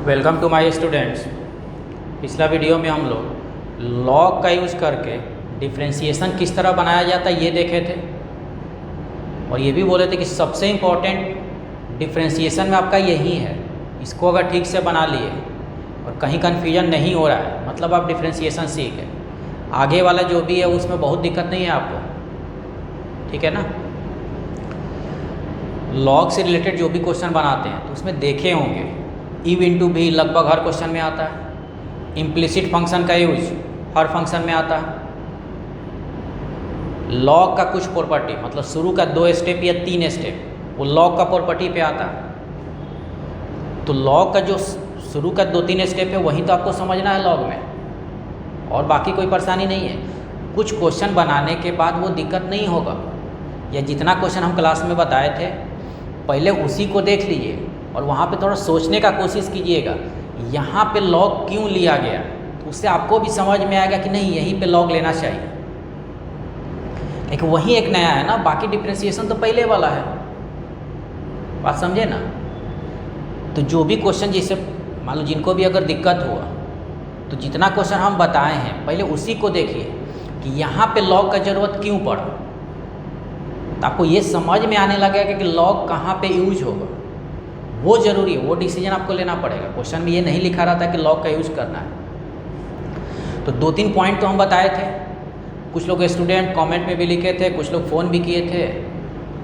Welcome to my students. पिछला video में हम लोग लॉग का यूज़ करके डिफरेंशिएशन किस तरह बनाया जाता है ये देखे थे, और ये भी बोले थे कि सबसे इम्पॉर्टेंट डिफरेंशिएशन में आपका यही है। इसको अगर ठीक से बना लिए और कहीं कन्फ्यूजन नहीं हो रहा है, मतलब आप डिफरेंशिएशन सीख है, आगे वाला जो भी है उसमें बहुत दिक्कत नहीं है आपको, ठीक है ना। लॉग से रिलेटेड जो भी क्वेश्चन बनाते हैं तो उसमें देखे होंगे इव इंटू भी लगभग हर क्वेश्चन में आता है। इम्प्लिसिट फंक्शन का यूज हर फंक्शन में आता है। लॉग का कुछ प्रॉपर्टी, मतलब शुरू का 2 स्टेप या 3 स्टेप, वो लॉग का प्रॉपर्टी पे आता है। तो लॉग का जो शुरू का 2-3 स्टेप है वही तो आपको समझना है लॉग में, और बाकी कोई परेशानी नहीं है। कुछ क्वेश्चन बनाने के बाद वो दिक्कत नहीं होगा, या जितना क्वेश्चन हम क्लास में बताए थे पहले उसी को देख लीजिए और वहाँ पे थोड़ा सोचने का कोशिश कीजिएगा, यहाँ पे लॉग क्यों लिया गया, उससे आपको भी समझ में आएगा कि नहीं यहीं पे लॉग लेना चाहिए। लेकिन वही एक नया है ना, बाकी डिफरेंशिएशन तो पहले वाला है, बात समझे ना। तो जो भी क्वेश्चन, जैसे मान लो जिनको भी अगर दिक्कत हुआ तो जितना क्वेश्चन हम बताए हैं पहले उसी को देखिए कि यहाँ पे लॉग का ज़रूरत क्यों पड़ा, तो आपको ये समझ में आने लगेगा कि लॉग कहाँ पे यूज होगा। वो ज़रूरी है, वो डिसीजन आपको लेना पड़ेगा। क्वेश्चन में ये नहीं लिखा रहता कि लॉग का यूज़ करना है। तो 2-3 पॉइंट तो हम बताए थे। कुछ लोग स्टूडेंट कमेंट में भी लिखे थे, कुछ लोग फ़ोन भी किए थे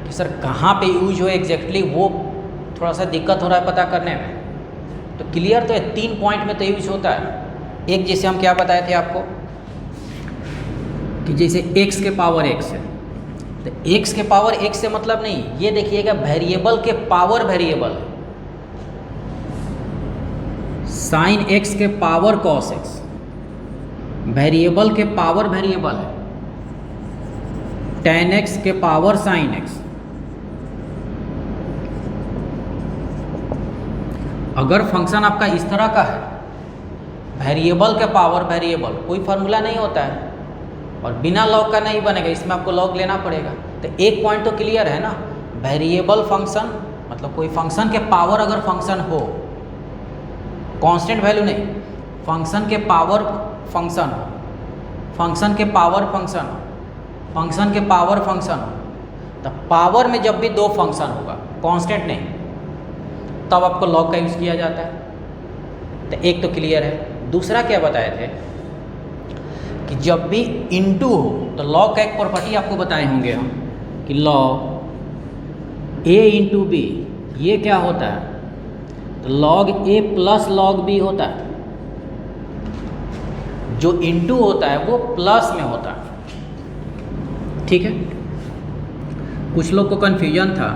कि सर कहाँ पे यूज हो एग्जैक्टली, वो थोड़ा सा दिक्कत हो रहा है पता करने में। तो क्लियर तो है, 3 पॉइंट में तो यूज होता है। एक जैसे हम क्या बताए थे आपको कि जैसे x के पावर x है, तो x के पावर x से मतलब नहीं, ये देखिएगा वेरिएबल के पावर वेरिएबल है। साइन x के पावर कॉस x वेरिएबल के पावर वेरिएबल है। टेन x के पावर साइन x। अगर फंक्शन आपका इस तरह का है, वेरिएबल के पावर वेरिएबल, कोई फार्मूला नहीं होता है और बिना लॉग का नहीं बनेगा, इसमें आपको लॉग लेना पड़ेगा। तो एक पॉइंट तो क्लियर है ना, वेरिएबल फंक्शन मतलब कोई फंक्शन के पावर अगर फंक्शन हो, कांस्टेंट वैल्यू नहीं, फंक्शन के पावर फंक्शन हो, फंक्शन के पावर फंक्शन हो, फंक्शन के पावर फंक्शन हो, तो पावर में जब भी 2 फंक्शन होगा, कांस्टेंट नहीं, तब आपको लॉग का यूज़ किया जाता है। तो एक तो क्लियर है। दूसरा क्या बताए थे कि जब भी इनटू हो तो लॉग का एक प्रॉपर्टी आपको बताए होंगे हम कि लॉग ए इंटू बी, ये क्या होता है, तो लॉग ए प्लस लॉग बी होता है। जो इनटू होता है वो प्लस में होता है, ठीक है। कुछ लोग को कन्फ्यूजन था,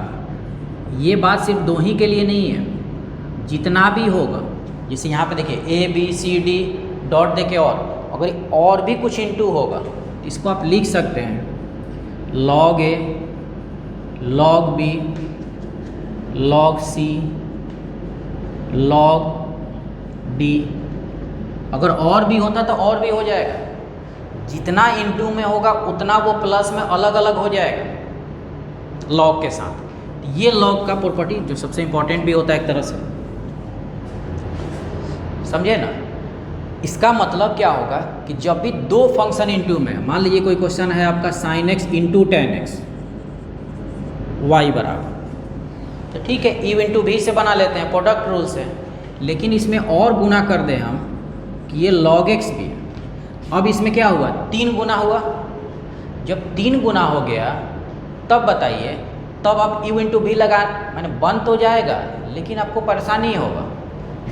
ये बात सिर्फ 2 ही के लिए नहीं है, जितना भी होगा, जैसे यहाँ पे देखिए ABCD डॉट देके, और भी कुछ इनटू होगा तो इसको आप लिख सकते हैं लॉग ए, log B, log c, log D. अगर और भी होता तो और भी हो जाएगा। जितना इनटू में होगा उतना वो प्लस में अलग अलग हो जाएगा लॉग के साथ। ये लॉग का प्रॉपर्टी जो सबसे इंपॉर्टेंट भी होता है एक तरह से, समझे ना। इसका मतलब क्या होगा कि जब भी 2 फंक्शन इनटू में, मान लीजिए कोई क्वेश्चन है आपका sin x into tan X Y बराबर, तो ठीक है इव इंटू भी से बना लेते हैं प्रोडक्ट रूल से, लेकिन इसमें और गुना कर दें हम कि ये log x भी है। अब इसमें क्या हुआ, 3 गुना हुआ। जब 3 गुना हो गया तब बताइए, तब आप इव इंटू भी लगा, मैंने बन तो जाएगा लेकिन आपको परेशानी होगा।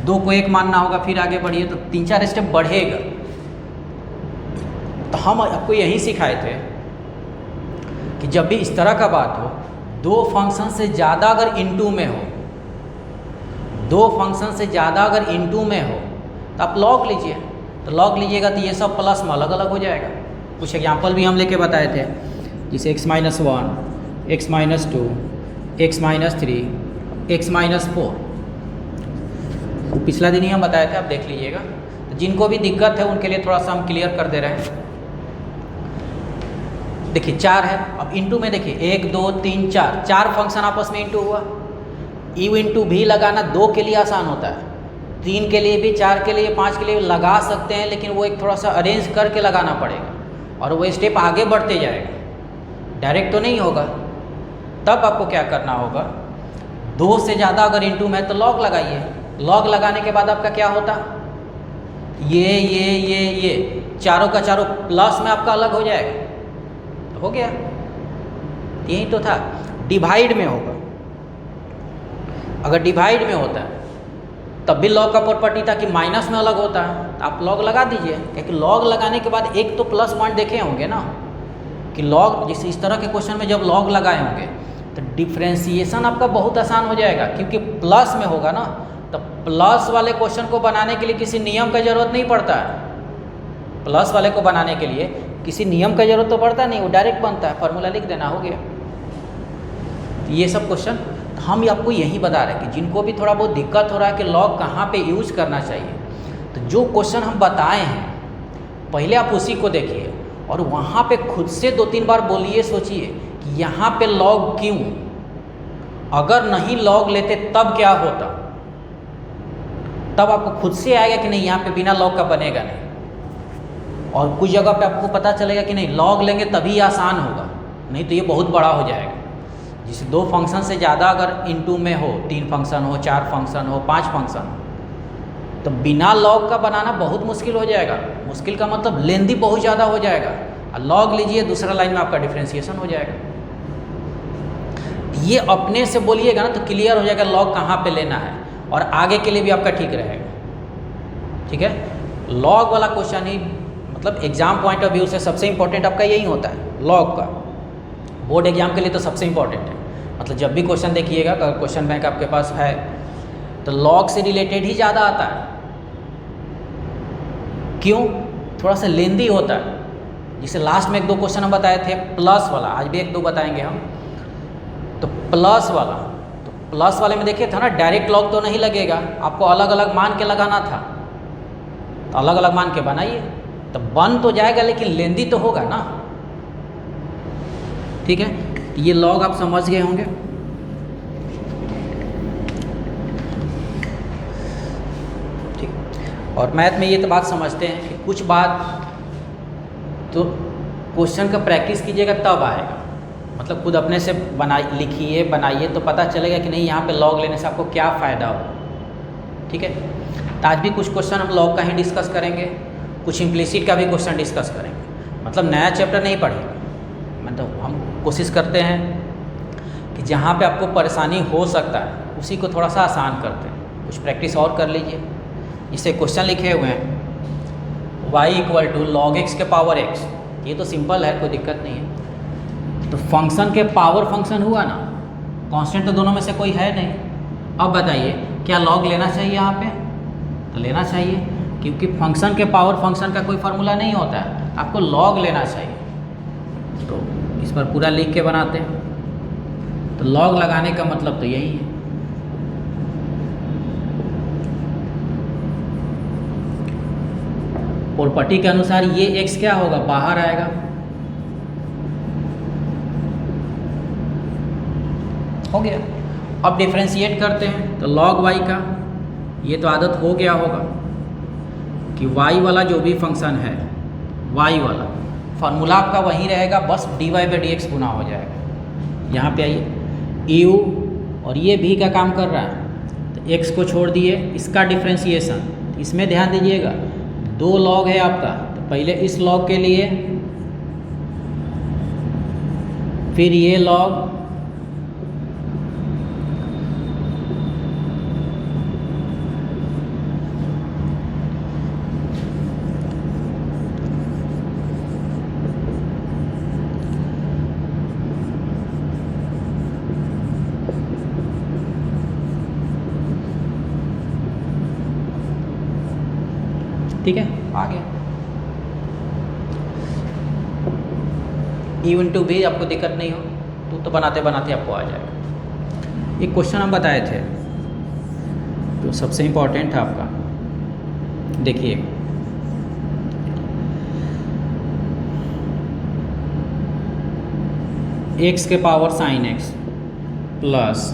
2 को 1 मानना होगा, फिर आगे बढ़िए तो 3-4 स्टेप बढ़ेगा। तो हम आपको यही सिखाए थे कि जब भी इस तरह का बात हो, 2 फंक्शन से ज़्यादा अगर इनटू में हो, 2 फंक्शन से ज़्यादा अगर इनटू में हो तो आप लॉग लीजिए। तो लॉग लीजिएगा तो ये सब प्लस में अलग अलग हो जाएगा। कुछ एग्जाम्पल भी हम लेके बताए थे, जैसे x-1, x-2, x-3, x-4, पिछला दिन ही हम बताए थे, आप देख लीजिएगा। तो जिनको भी दिक्कत है उनके लिए थोड़ा सा हम क्लियर कर दे रहे हैं। देखिए 4 है, अब इनटू में देखिए 1 2 3 4 फंक्शन आपस में इनटू हुआ। इव इंटू भी लगाना 2 के लिए आसान होता है, 3 के लिए भी, 4 के लिए, 5 के लिए लगा सकते हैं, लेकिन वो एक थोड़ा सा अरेंज करके लगाना पड़ेगा और वो स्टेप आगे बढ़ते जाएगा, डायरेक्ट तो नहीं होगा। तब आपको क्या करना होगा, 2 से ज़्यादा अगर इनटू में तो लॉग लगाइए। लॉग लगाने के बाद आपका क्या होता, ये चारों का चारों प्लस में आपका अलग हो जाएगा, तो हो गया। यही तो था। डिवाइड में होगा, अगर डिवाइड में होता है तब भी लॉग का प्रॉपर्टी था कि माइनस में अलग होता है, तो आप लॉग लगा दीजिए, क्योंकि लॉग लगाने के बाद एक तो प्लस पॉइंट देखे होंगे ना कि लॉग, जैसे इस तरह के क्वेश्चन में जब लॉग लगाए होंगे तो डिफ्रेंसिएशन आपका बहुत आसान हो जाएगा, क्योंकि प्लस में होगा ना। तो प्लस वाले क्वेश्चन को बनाने के लिए किसी नियम का ज़रूरत नहीं पड़ता है। प्लस वाले को बनाने के लिए किसी नियम का ज़रूरत तो पड़ता नहीं, वो डायरेक्ट बनता है, फार्मूला लिख देना, हो गया। तो ये सब क्वेश्चन हम आपको यही बता रहे हैं कि जिनको भी थोड़ा बहुत दिक्कत हो रहा है कि लॉग कहाँ पे यूज करना चाहिए, तो जो क्वेश्चन हम बताए हैं पहले आप उसी को देखिए और वहाँ पे खुद से 2-3 बार बोलिए, सोचिए कि यहाँ पे लॉग क्यों, अगर नहीं लॉग लेते तब क्या होता, तब आपको खुद से आएगा कि नहीं यहाँ पे बिना लॉग का बनेगा नहीं। और कुछ जगह पे आपको पता चलेगा कि नहीं लॉग लेंगे तभी आसान होगा, नहीं तो ये बहुत बड़ा हो जाएगा। जिसे 2 फंक्शन से ज़्यादा अगर इनटू में हो, 3 फंक्शन हो, 4 फंक्शन हो, 5 फंक्शन हो, तो बिना लॉग का बनाना बहुत मुश्किल हो जाएगा। मुश्किल का मतलब लेंदी बहुत ज़्यादा हो जाएगा। और लॉग लीजिए, दूसरा लाइन में आपका डिफ्रेंसिएशन हो जाएगा। ये अपने से बोलिएगा ना तो क्लियर हो जाएगा लॉग कहाँ पे लेना है, और आगे के लिए भी आपका ठीक रहेगा। ठीक है, लॉग वाला क्वेश्चन ही मतलब एग्जाम पॉइंट ऑफ व्यू से सबसे इंपॉर्टेंट आपका यही होता है, लॉग का। बोर्ड एग्जाम के लिए तो सबसे इंपॉर्टेंट है, मतलब जब भी क्वेश्चन देखिएगा, अगर क्वेश्चन बैंक आपके पास है तो लॉग से रिलेटेड ही ज़्यादा आता है। क्यों, थोड़ा सा लेंदी होता है। जिसे लास्ट में 1-2 क्वेश्चन हम बताए थे प्लस वाला, आज भी 1-2 बताएंगे हम। तो प्लस वाला, तो प्लस वाले में देखिए था ना, डायरेक्ट लॉग तो नहीं लगेगा, आपको अलग अलग मान के लगाना था। तो अलग अलग मान के बनाइए तो बन तो जाएगा, लेकिन लेंदी तो होगा ना। ठीक है, ये लॉग आप समझ गए होंगे। ठीक, और मैथ में ये तो बात समझते हैं कि कुछ बात तो क्वेश्चन का प्रैक्टिस कीजिएगा तब आएगा, मतलब खुद अपने से लिखिए, बनाइए, तो पता चलेगा कि नहीं यहाँ पे लॉग लेने से आपको क्या फ़ायदा हो। ठीक है, तो आज भी कुछ क्वेश्चन हम लॉग का ही डिस्कस करेंगे, कुछ इम्प्लिसिट का भी क्वेश्चन डिस्कस करेंगे। मतलब नया चैप्टर नहीं पढ़ेंगे, मतलब हम कोशिश करते हैं कि जहाँ पे आपको परेशानी हो सकता है उसी को थोड़ा सा आसान करते हैं। कुछ प्रैक्टिस और कर लीजिए। इसे क्वेश्चन लिखे हुए हैं y = log x के पावर x, ये तो सिंपल है, कोई दिक्कत नहीं है। तो फंक्शन के पावर फंक्शन हुआ ना, कांस्टेंट तो दोनों में से कोई है नहीं। अब बताइए क्या लॉग लेना चाहिए यहाँ पे, तो लेना चाहिए, क्योंकि फंक्शन के पावर फंक्शन का कोई फार्मूला नहीं होता है, आपको लॉग लेना चाहिए। तो इस पर पूरा लिख के बनाते हैं। तो लॉग लगाने का मतलब तो यही है। प्रॉपर्टी के अनुसार ये x क्या होगा, बाहर आएगा। हो गया। अब डिफरेंशिएट करते हैं, तो log y का, ये तो आदत हो गया होगा कि y वाला जो भी फंक्शन है, y वाला फार्मूला आपका वही रहेगा, बस dy/dx गुना हो जाएगा। यहाँ पे आइए, u और ये v का काम कर रहा है, तो x को छोड़ दिए, इसका डिफरेंशिएशन, इसमें ध्यान दीजिएगा 2 लॉग है आपका, तो पहले इस लॉग के लिए, फिर ये लॉग, ठीक है, आगे u/v आपको दिक्कत नहीं हो तो बनाते बनाते आपको आ जाएगा। एक क्वेश्चन हम बताए थे तो सबसे इम्पोर्टेंट था आपका, देखिए x के power sin x plus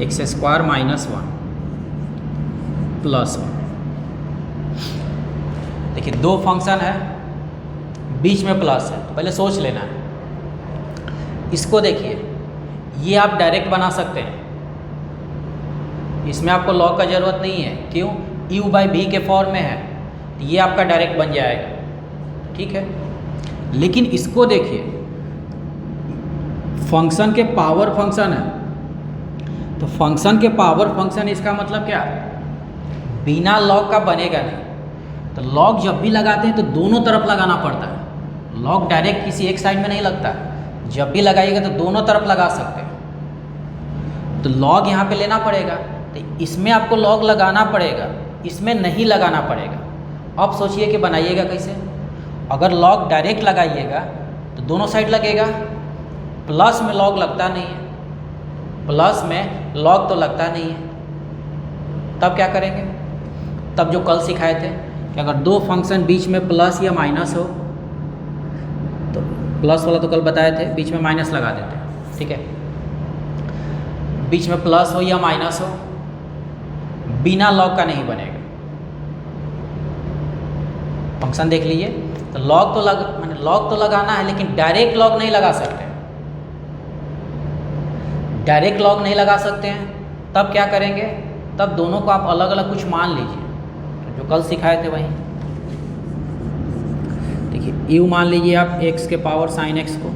x square minus 1 plus 1। देखिए दो फंक्शन है, बीच में प्लस है, तो पहले सोच लेना है। इसको देखिए, ये आप डायरेक्ट बना सकते हैं, इसमें आपको लॉग का ज़रूरत नहीं है। क्यों? u बाई वी के फॉर्म में है, तो ये आपका डायरेक्ट बन जाएगा, ठीक है। लेकिन इसको देखिए, फंक्शन के पावर फंक्शन है, तो फंक्शन के पावर फंक्शन इसका मतलब क्या? बिना लॉग का बनेगा नहीं। तो लॉग जब भी लगाते हैं तो दोनों तरफ लगाना पड़ता है। लॉग डायरेक्ट किसी एक साइड में नहीं लगता, जब भी लगाइएगा तो दोनों तरफ लगा सकते हैं। तो लॉग यहाँ पे लेना पड़ेगा, तो इसमें आपको लॉग लगाना पड़ेगा, इसमें नहीं लगाना पड़ेगा। अब सोचिए कि बनाइएगा कैसे। अगर लॉग डायरेक्ट लगाइएगा तो दोनों साइड लगेगा, प्लस में लॉग लगता नहीं है, प्लस में लॉग तो लगता नहीं है। तब क्या करेंगे? तब जो कल सिखाए थे कि अगर दो फंक्शन बीच में प्लस या माइनस हो, तो प्लस वाला तो कल बताए थे, बीच में माइनस लगा देते हैं, ठीक है। बीच में प्लस हो या माइनस हो, बिना लॉग का नहीं बनेगा। फंक्शन देख लीजिए, तो लॉग तो लगाना है, लेकिन डायरेक्ट लॉग नहीं लगा सकते। डायरेक्ट लॉग नहीं लगा सकते हैं, तब क्या करेंगे? तब दोनों को आप अलग अलग कुछ मान लीजिए, तो जो कल सिखाए थे वही। देखिए u मान लीजिए आप x के पावर साइन x को,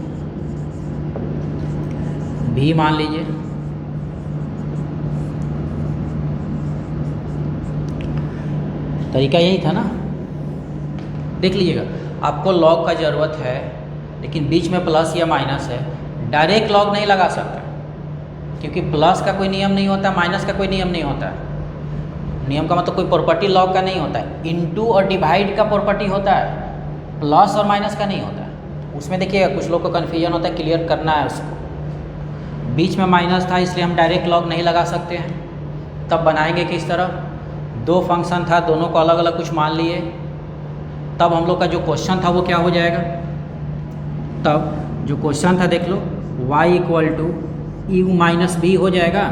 v मान लीजिए, तरीका यही था ना। देख लीजिएगा, आपको लॉग का ज़रूरत है, लेकिन बीच में प्लस या माइनस है, डायरेक्ट लॉग नहीं लगा सकते, क्योंकि प्लस का कोई नियम नहीं होता, माइनस का कोई नियम नहीं होता है। नियम का मतलब कोई प्रॉपर्टी लॉग का नहीं होता है। इनटू और डिवाइड का प्रॉपर्टी होता है, प्लस और माइनस का नहीं होता है। उसमें देखिएगा कुछ लोग को कन्फ्यूजन होता है, क्लियर करना है उसको। बीच में माइनस था, इसलिए हम डायरेक्ट लॉग नहीं लगा सकते हैं। तब बनाएंगे किस तरह? दो फंक्शन था, दोनों को अलग अलग कुछ मान लिए, तब हम लोग का जो क्वेश्चन था वो क्या हो जाएगा? तब जो क्वेश्चन था देख लो, y equal to u minus v हो जाएगा।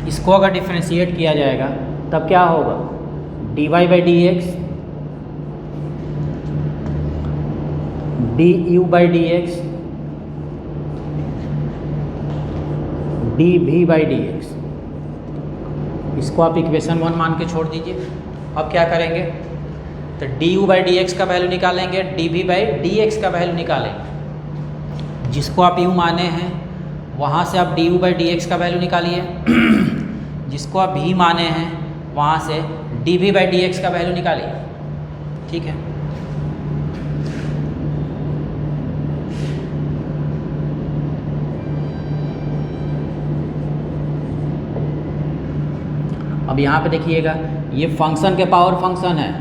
इसको अगर डिफ्रेंशिएट किया जाएगा तब क्या होगा? dy by D X, D you by D X, D we by D X. इसको आप इक्वेशन 1 मान के छोड़ दीजिए। अब क्या करेंगे? तो D you by D x का वैल्यू निकालेंगे, D we by D x का वैल्यू निकालेंगे। जिसको आप यू माने हैं वहाँ से आप D you by D x का वैल्यू निकालिए, जिसको आप भी माने हैं वहाँ से D we by D x का वैल्यू निकालिए, ठीक है। अब यहाँ पे देखिएगा, ये फंक्शन के पावर फंक्शन है,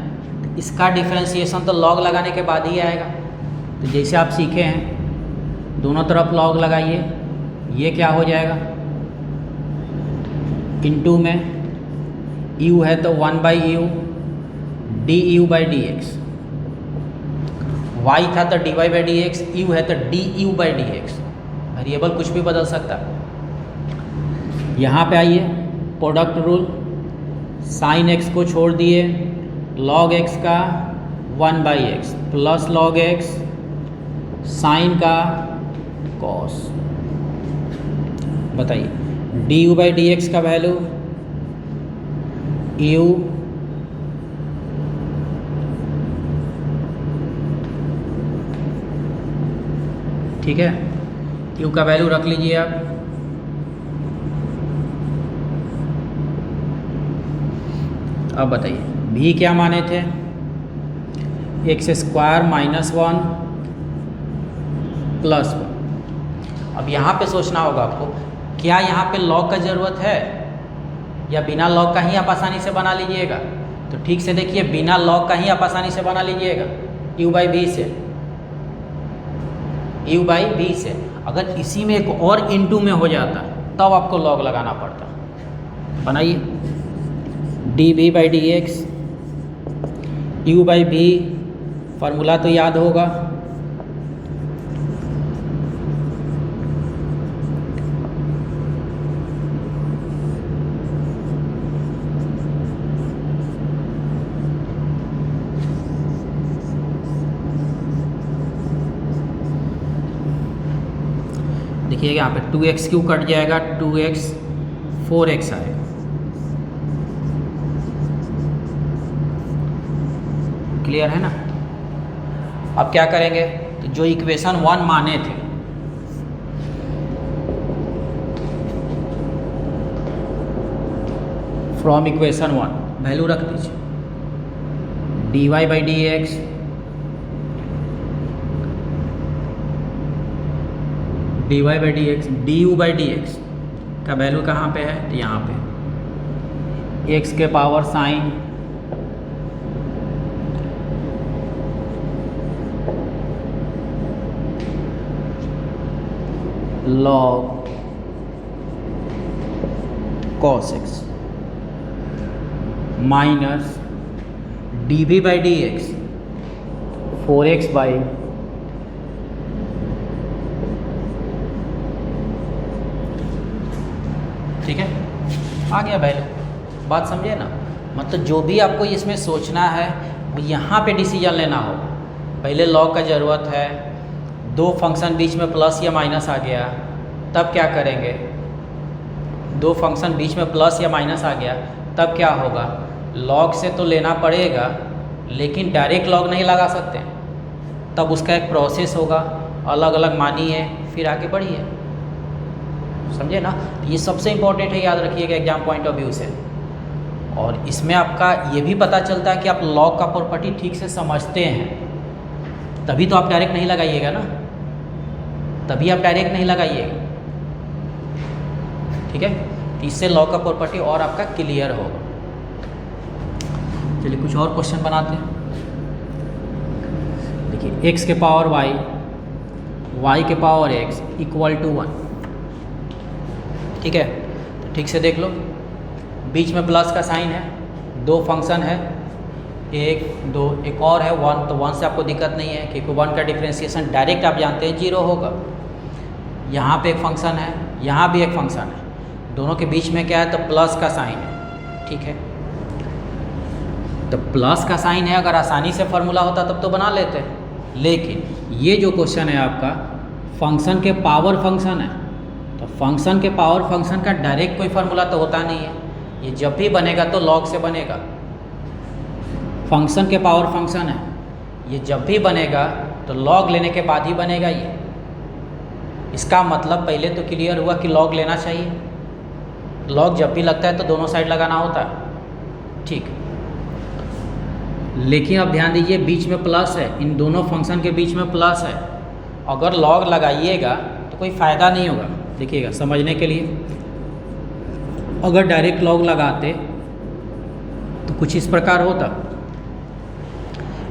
तो इसका डिफरेंशिएशन तो लॉग लगाने के बाद ही आएगा। तो जैसे आप सीखे हैं, दोनों तरफ लॉग लगाइए, ये क्या हो जाएगा? इनटू में u है तो 1 by U D you by D X, y था तो D Y by D X, u है तो D you by D X. Variable कुछ भी बदल सकता है। यहाँ पे आइए, प्रोडक्ट रूल, साइन x को छोड़ दिए, log x का 1 by X plus log x sine का कॉस। बताइए D you by D x का वैल्यू u, ठीक है, u का वैल्यू रख लीजिए आप। अब बताइए भी क्या माने थे? X square minus 1 plus 1। अब यहाँ पे सोचना होगा आपको, क्या यहाँ पे लॉग का ज़रूरत है या बिना लॉग का ही आप आसानी से बना लीजिएगा? तो ठीक से देखिए, बिना लॉग का ही आप आसानी से बना लीजिएगा, u बाई बी से, u बाई बी से। अगर इसी में एक और इनटू में हो जाता तब आपको लॉग लगाना पड़ता। बनाइए D we by D X, U by V, formula तो याद होगा, देखिए यहाँ पे 2x क्यू कट जाएगा, 2x 4x आएगा। क्लियर है ना? अब क्या करेंगे, तो जो इक्वेशन 1 माने थे, फ्रॉम इक्वेशन 1 वैल्यू रख दीजिए, dy by D x dy by D x du by D x का वैल्यू कहाँ पे है, तो यहाँ पे x के power sign log cos x minus dv by D x 4x by ठीक है, आ गया वैल्यू। बात समझे ना? मतलब जो भी आपको इसमें सोचना है वो यहाँ पे डिसीजन लेना हो। पहले लॉग का ज़रूरत है, दो फंक्शन बीच में प्लस या माइनस आ गया, तब क्या करेंगे, दो फंक्शन बीच में प्लस या माइनस आ गया तब क्या होगा, लॉग से तो लेना पड़ेगा लेकिन डायरेक्ट लॉग नहीं लगा सकते, तब उसका एक प्रोसेस होगा, अलग अलग मानिए फिर आगे बढ़िए। समझे ना? ये सबसे इम्पोर्टेंट है, याद रखिएगा एग्जाम पॉइंट ऑफ व्यू से। और इसमें आपका ये भी पता चलता है कि आप लॉग का प्रॉपर्टी ठीक से समझते हैं, तभी तो आप डायरेक्ट नहीं लगाइएगा ना, तभी आप डायरेक्ट नहीं लगाइएगा। ठीक है, तो इससे लॉग का प्रॉपर्टी और आपका क्लियर होगा। चलिए कुछ और क्वेश्चन बनाते हैं। देखिए x के पावर y, y के पावर x इक्वल टू 1। ठीक है, तो ठीक से देख लो, बीच में प्लस का साइन है, दो फंक्शन है, 1 2, एक और है 1, तो 1 से आपको दिक्कत नहीं है क्योंकि 1 का डिफ्रेंशिएशन डायरेक्ट आप जानते हैं 0 होगा। यहाँ पे एक फंक्शन है, यहाँ भी एक फंक्शन है, दोनों के बीच में क्या है, तो प्लस का साइन है। ठीक है, तो प्लस का साइन है, अगर आसानी से फार्मूला होता तब तो बना लेते, लेकिन ये जो क्वेश्चन है आपका फंक्शन के पावर फंक्शन है, तो फंक्शन के पावर फंक्शन का डायरेक्ट कोई फार्मूला तो होता नहीं है, ये जब भी बनेगा तो लॉग से बनेगा। फंक्शन के पावर फंक्शन है, ये जब भी बनेगा तो लॉग लेने के बाद ही बनेगा ये। इसका मतलब पहले तो क्लियर हुआ कि लॉग लेना चाहिए, लॉग जब भी लगता है तो दोनों साइड लगाना होता है। ठीक, लेकिन अब ध्यान दीजिए बीच में प्लस है, इन दोनों फंक्शन के बीच में प्लस है, अगर लॉग लगाइएगा तो कोई फ़ायदा नहीं होगा। देखिएगा समझने के लिए, अगर डायरेक्ट लॉग लगाते तो कुछ इस प्रकार होता,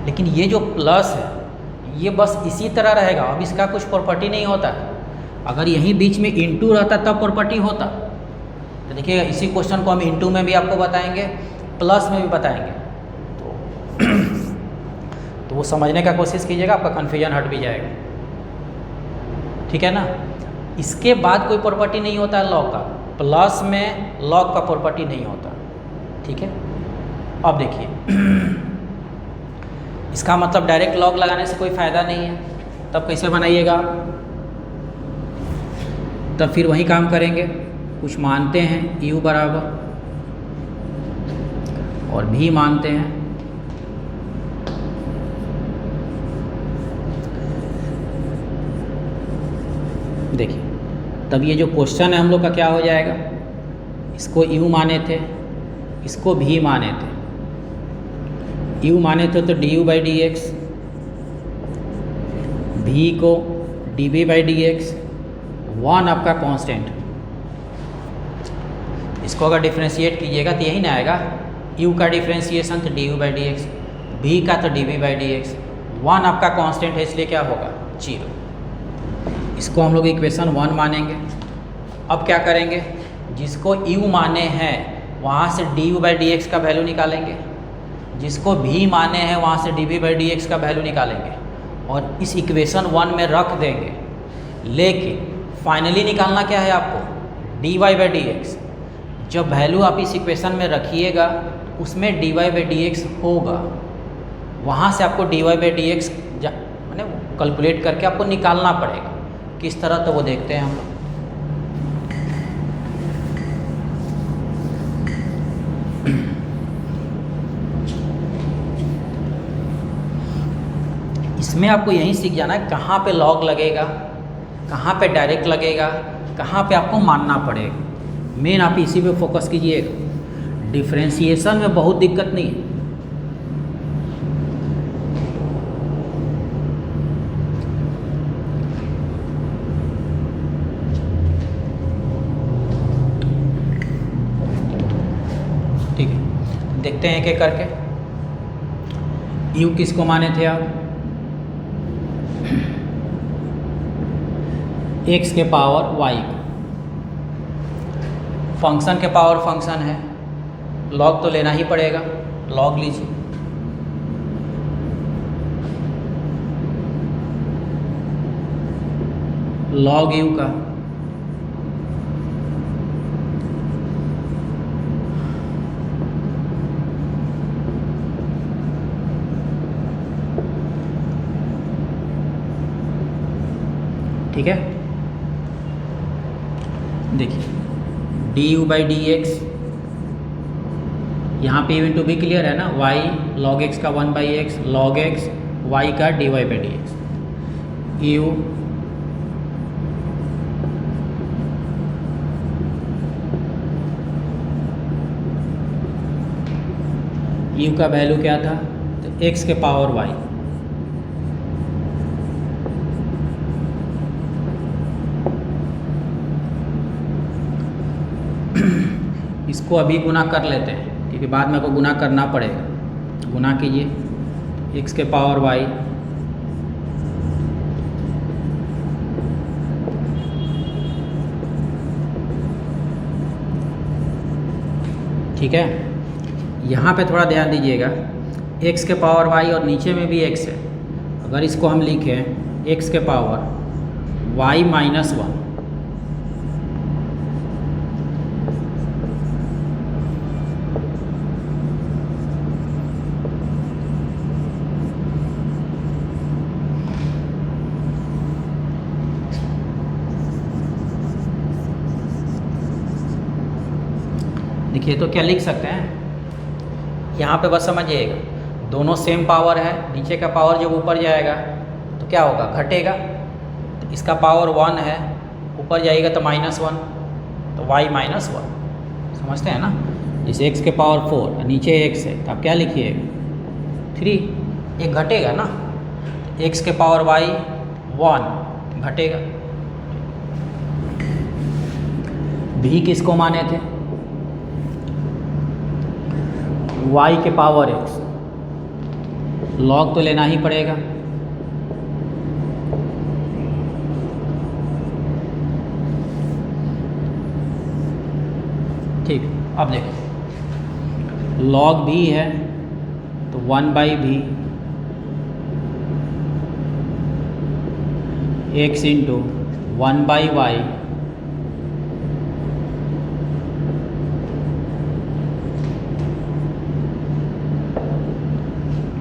लेकिन ये जो प्लस है ये बस इसी तरह रहेगा, अब इसका कुछ प्रॉपर्टी नहीं होता। अगर यहीं बीच में इनटू रहता तब प्रॉपर्टी होता। तो देखिएगा इसी क्वेश्चन को हम इनटू में भी आपको बताएंगे, प्लस में भी बताएंगे, तो वो समझने का कोशिश कीजिएगा, आपका कन्फ्यूजन हट भी जाएगा। ठीक है ना? इसके बाद कोई प्रॉपर्टी नहीं होता है लॉग का, प्लस में लॉग का प्रॉपर्टी नहीं होता। ठीक है, अब देखिए इसका मतलब डायरेक्ट लॉग लगाने से कोई फ़ायदा नहीं है, तब कैसे बनाइएगा? तब फिर वही काम करेंगे, कुछ मानते हैं u बराबर और भी मानते हैं, देखिए तब ये जो क्वेश्चन है हम लोग का क्या हो जाएगा, इसको u माने थे, इसको भी माने थे, u माने थे तो du बाई डी एक्स, भी को dv बाई डी एक्स, 1 आपका कांस्टेंट, इसको अगर डिफ्रेंशिएट कीजिएगा तो यही ना आएगा, u का डिफ्रेंशिएशन तो du by D X, V का तो dv बाई डी एक्स, 1 आपका कांस्टेंट है इसलिए क्या होगा 0। इसको हम लोग इक्वेशन 1 मानेंगे। अब क्या करेंगे, जिसको u माने हैं वहाँ से du बाई डी एक्स का वैल्यू निकालेंगे, जिसको भी माने हैं वहाँ से dv बाई डी एक्स का वैल्यू निकालेंगे और इस इक्वेशन 1 में रख देंगे। लेकिन फाइनली निकालना क्या है आपको, dy बाई डी एक्स। जब वैल्यू आप इस इक्वेशन में रखिएगा उसमें dy बाई डी एक्स होगा, वहाँ से आपको dy बाई डी एक्स मैंने कैलकुलेट करके आपको निकालना पड़ेगा। किस तरह, तो वो देखते हैं हम लोग। इसमें आपको यही सीख जाना है कहाँ पे लॉग लगेगा, कहाँ पे डायरेक्ट लगेगा, कहाँ पे आपको मानना पड़ेगा। मेन आप इसी पे फोकस कीजिएगा। डिफरेंशिएशन में बहुत दिक्कत नहीं है। ठीक है, देखते हैं एक एक करके। यू किसको माने थे आप? एक्स के पावर वाई। फंक्शन के पावर फंक्शन है, लॉग तो लेना ही पड़ेगा, लॉग लीजिए। लॉग यू का ठीक है। देखिए D you by D X, यहाँ पे इवन टू बी क्लियर है ना, वाई लॉग एक्स का 1 by X, log X Y का D Y by D X. U का वैल्यू क्या था? तो एक्स के पावर वाई। इसको अभी गुना कर लेते हैं क्योंकि बाद में को गुना करना पड़ेगा। गुना कीजिए एक्स के पावर वाई, ठीक है। यहाँ पे थोड़ा ध्यान दीजिएगा, एक्स के पावर वाई और नीचे में भी एक्स है। अगर इसको हम लिखें एक्स के पावर वाई माइनस 1, देखिए तो क्या लिख सकते हैं यहाँ पे, बस समझिएगा दोनों सेम पावर है। नीचे का पावर जब ऊपर जाएगा तो क्या होगा? घटेगा। तो इसका पावर 1 है, ऊपर जाएगा तो -1, तो y -1, समझते हैं ना। जैसे x के पावर 4 नीचे x है तो आप क्या लिखिएगा? 3, एक घटेगा ना। x के पावर y 1 घटेगा। भी किसको माने थे? y के पावर x, लॉग तो लेना ही पड़ेगा। ठीक, अब देखो लॉग भी है तो 1 बाई भी एक्स इंटू 1 बाई वाई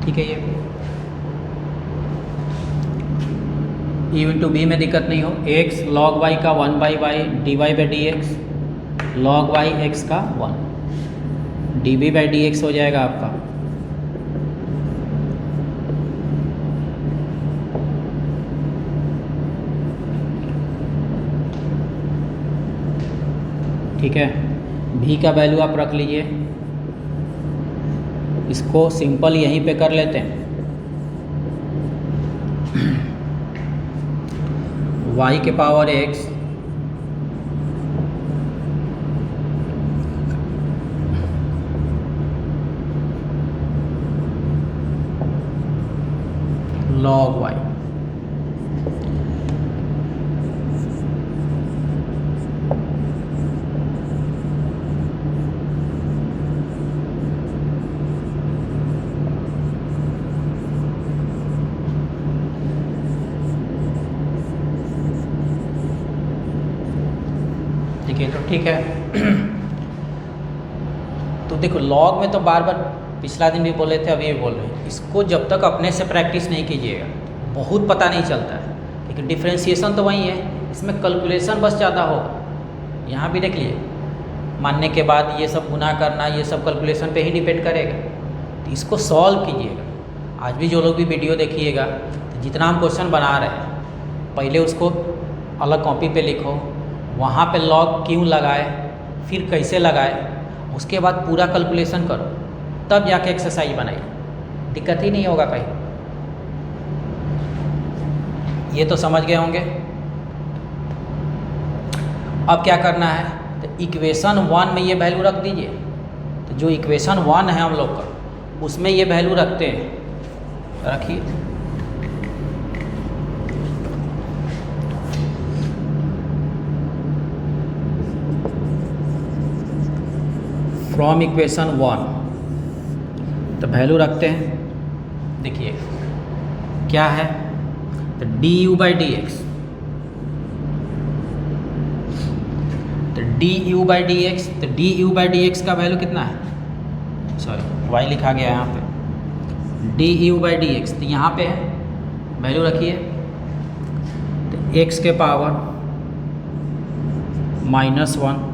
ठीक है। ये इवन टू बी में दिक्कत नहीं हो, एक्स लॉग वाई का 1 by Y D Y by D X, log Y X का 1 D B by D X हो जाएगा आपका। ठीक है, भी का वैल्यू आप रख लीजिए। इसको सिंपल यहीं पे कर लेते हैं। y के पावर x log y, ठीक है। तो देखो लॉग में तो बार बार पिछला दिन भी बोले थे, अभी भी बोल रहे हैं, इसको जब तक अपने से प्रैक्टिस नहीं कीजिएगा बहुत पता नहीं चलता है। लेकिन डिफ्रेंशिएशन तो वही है, इसमें कैलकुलेशन बस ज़्यादा होगा। यहाँ भी देख लीजिए, मानने के बाद ये सब गुना करना, ये सब कैलकुलेशन पे ही डिपेंड करेगा। तो इसको सॉल्व कीजिएगा। आज भी जो लोग भी वीडियो देखिएगा तो जितना हम क्वेश्चन बना रहे हैं पहले उसको अलग कॉपी पे लिखो, वहाँ पे लॉग क्यों लगाए, फिर कैसे लगाए, उसके बाद पूरा कैलकुलेशन करो, तब जाके एक्सरसाइज बनाइए, दिक्कत ही नहीं होगा कहीं। ये तो समझ गए होंगे। अब क्या करना है, तो इक्वेशन 1 में ये वैल्यू रख दीजिए। तो जो इक्वेशन 1 है हम लोग का, उसमें ये वैल्यू रखते हैं, रखिए। फ्रॉम इक्वेशन 1 तो वैल्यू रखते हैं, देखिए क्या है, तो D you by D X, तो D you by D X, तो D you by D x का वैल्यू कितना है, सॉरी वाई लिखा गया है यहाँ पे, D you by D X, तो यहाँ पे है वैल्यू रखिए, तो एक्स के power -1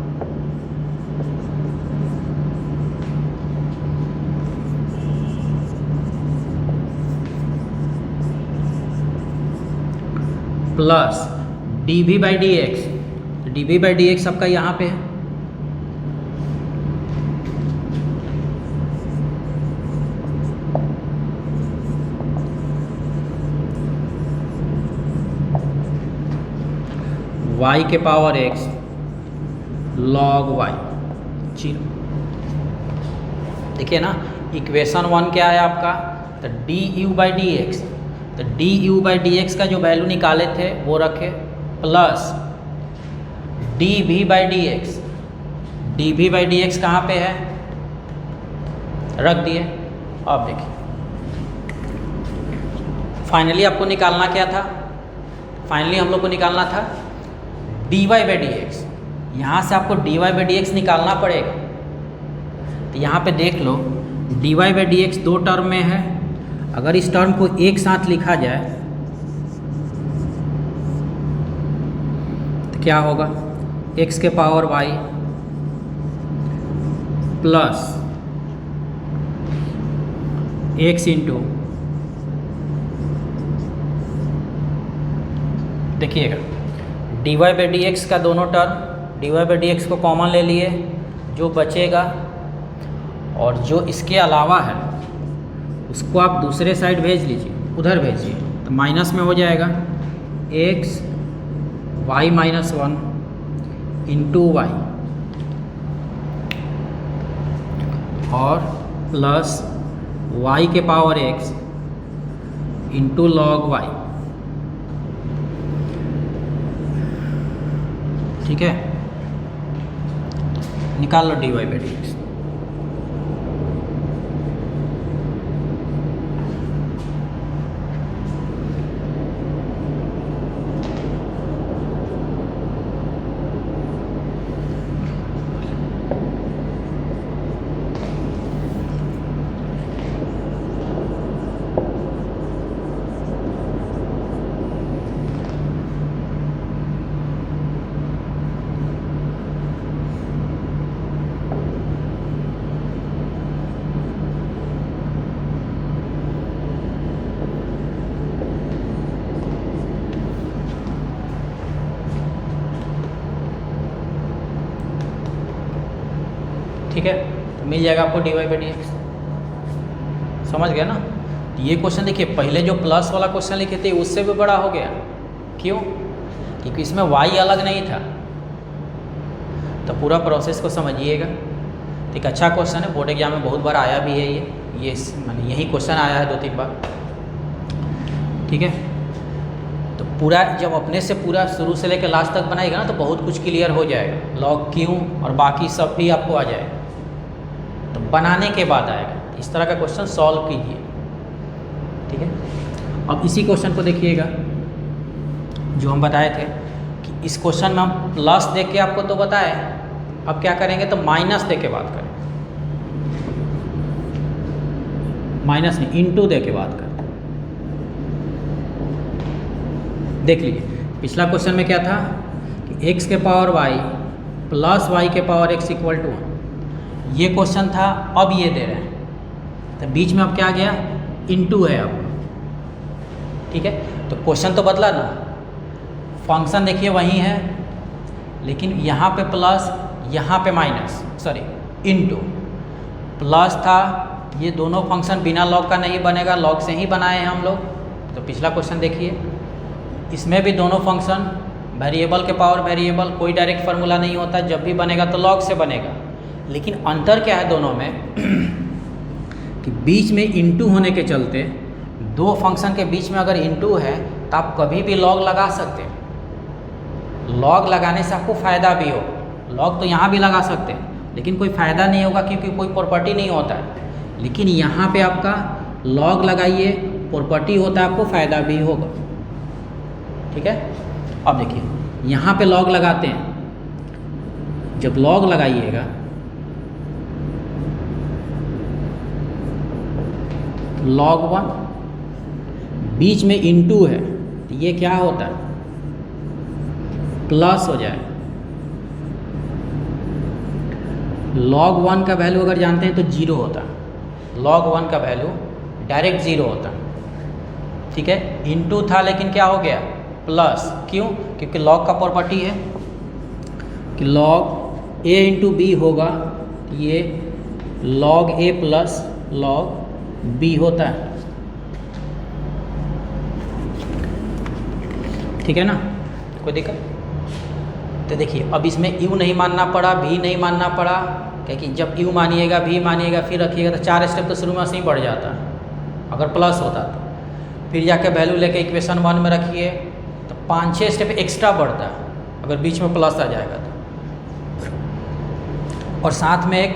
plus D we by D X, तो D we by D X आपका यहाँ पे है, y के पावर x log y 0। देखिए ना, इक्वेशन 1 क्या है आपका, तो D you by D X, तो D you by D x का जो वैल्यू निकाले थे वो रखे, plus D we by D X, D we by D X कहाँ पे है, रख दिए। अब देखिए फाइनली आपको निकालना क्या था, फाइनली हम लोग को निकालना था D Y by D X. यहाँ से आपको D Y by D x निकालना पड़ेगा, तो यहाँ पे देख लो D Y by D x 2 term में है, अगर इस टर्म को एक साथ लिखा जाए तो क्या होगा, x के power y plus x into, देखिएगा D Y by D x का दोनों term, D Y by D X को कॉमन ले लिए, जो बचेगा और जो इसके अलावा है उसको आप दूसरे साइड भेज लीजिए, उधर भेजिए, तो माइनस में हो जाएगा x y -1 इंटू वाई और प्लस y के power x into log y, ठीक है। निकाल लो D Y by D X. ठीक है, तो मिल जाएगा आपको D Y by D X, समझ गया ना। तो ये क्वेश्चन देखिए, पहले जो प्लस वाला क्वेश्चन लिखे थे उससे भी बड़ा हो गया, क्यों, क्योंकि इसमें y अलग नहीं था। तो पूरा प्रोसेस को समझिएगा, तो एक अच्छा क्वेश्चन है, बोर्ड एग्जाम में बहुत बार आया भी है ये माने यही क्वेश्चन आया है 2-3 बार, ठीक है। तो पूरा जब अपने से पूरा शुरू से लेकर लास्ट तक बनाएगा ना, तो बहुत कुछ क्लियर हो जाएगा, लॉग क्यों और बाकी सब भी आपको आ जाएगा, तो बनाने के बाद आएगा। इस तरह का क्वेश्चन सॉल्व कीजिए, ठीक है। अब इसी क्वेश्चन को देखिएगा जो हम बताए थे कि इस क्वेश्चन में हम प्लस दे के आपको तो बताए, अब क्या करेंगे तो माइनस दे के बात करें, माइनस नहीं इनटू दे के बात करें। देख लीजिए पिछला क्वेश्चन में क्या था कि x के पावर y प्लस y के पावर x इक्वल टू 1, ये क्वेश्चन था। अब ये दे रहे हैं, तो बीच में अब क्या आ गया, इनटू है, अब ठीक है, तो क्वेश्चन तो बदला ना, फंक्शन देखिए वही है, लेकिन यहाँ पे प्लस, यहाँ पे माइनस, सॉरी इनटू। प्लस था, ये दोनों फंक्शन बिना लॉग का नहीं बनेगा, लॉग से ही बनाए हैं हम लोग। तो पिछला क्वेश्चन देखिए, इसमें भी दोनों फंक्शन वेरिएबल के पावर वेरिएबल, कोई डायरेक्ट फार्मूला नहीं होता, जब भी बनेगा तो लॉग से बनेगा। लेकिन अंतर क्या है दोनों में कि बीच में इनटू होने के चलते, दो फंक्शन के बीच में अगर इनटू है तो आप कभी भी लॉग लगा सकते हैं। लॉग लगाने से आपको फ़ायदा भी हो, लॉग तो यहाँ भी लगा सकते हैं, लेकिन कोई फ़ायदा नहीं होगा क्योंकि कोई प्रॉपर्टी नहीं होता है। लेकिन यहाँ पे आपका लॉग लगाइए, प्रॉपर्टी होता है, आपको फ़ायदा भी होगा। ठीक है, अब देखिए यहाँ पे लॉग लगाते हैं, जब लॉग लगाइएगा log 1, बीच में इनटू है तो ये क्या होता है, प्लस हो जाए। log 1 का वैल्यू अगर जानते हैं तो 0 होता है, log 1 का वैल्यू डायरेक्ट 0 होता है। ठीक है, इनटू था लेकिन क्या हो गया, प्लस। क्यों? क्योंकि log का प्रॉपर्टी है कि log a इंटू बी होगा, ये log a plus log b होता है। ठीक है ना, कोई दिक्कत? तो देखिए अब इसमें u नहीं मानना पड़ा, v नहीं मानना पड़ा, क्योंकि जब u मानिएगा v मानिएगा फिर रखिएगा तो 4 स्टेप तो शुरू में से ही बढ़ जाता है अगर प्लस होता तो। फिर जाके वैल्यू लेके इक्वेशन 1 में रखिए तो 5-6 स्टेप एक्स्ट्रा बढ़ता है अगर बीच में प्लस आ जाएगा तो। और साथ में एक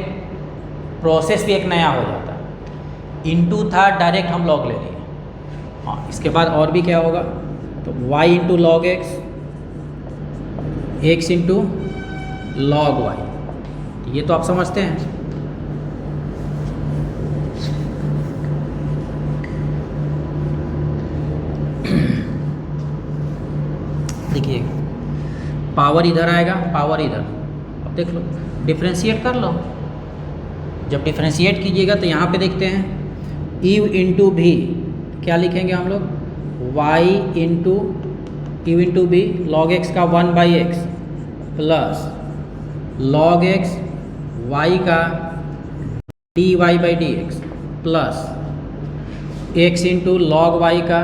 प्रोसेस भी एक नया हो जाता है, इनटू था डायरेक्ट हम लॉग ले लिए। हाँ, इसके बाद और भी क्या होगा, तो y into log X, X into log Y, ये तो आप समझते हैं। देखिए पावर इधर आएगा, पावर इधर, अब देख लो डिफ्रेंशिएट कर लो। जब डिफ्रेंशिएट कीजिएगा तो यहाँ पे देखते हैं u इंटू भी, क्या लिखेंगे हम लोग, y into u into V, log X का 1/x plus log X y का dy/dx plus x into log y का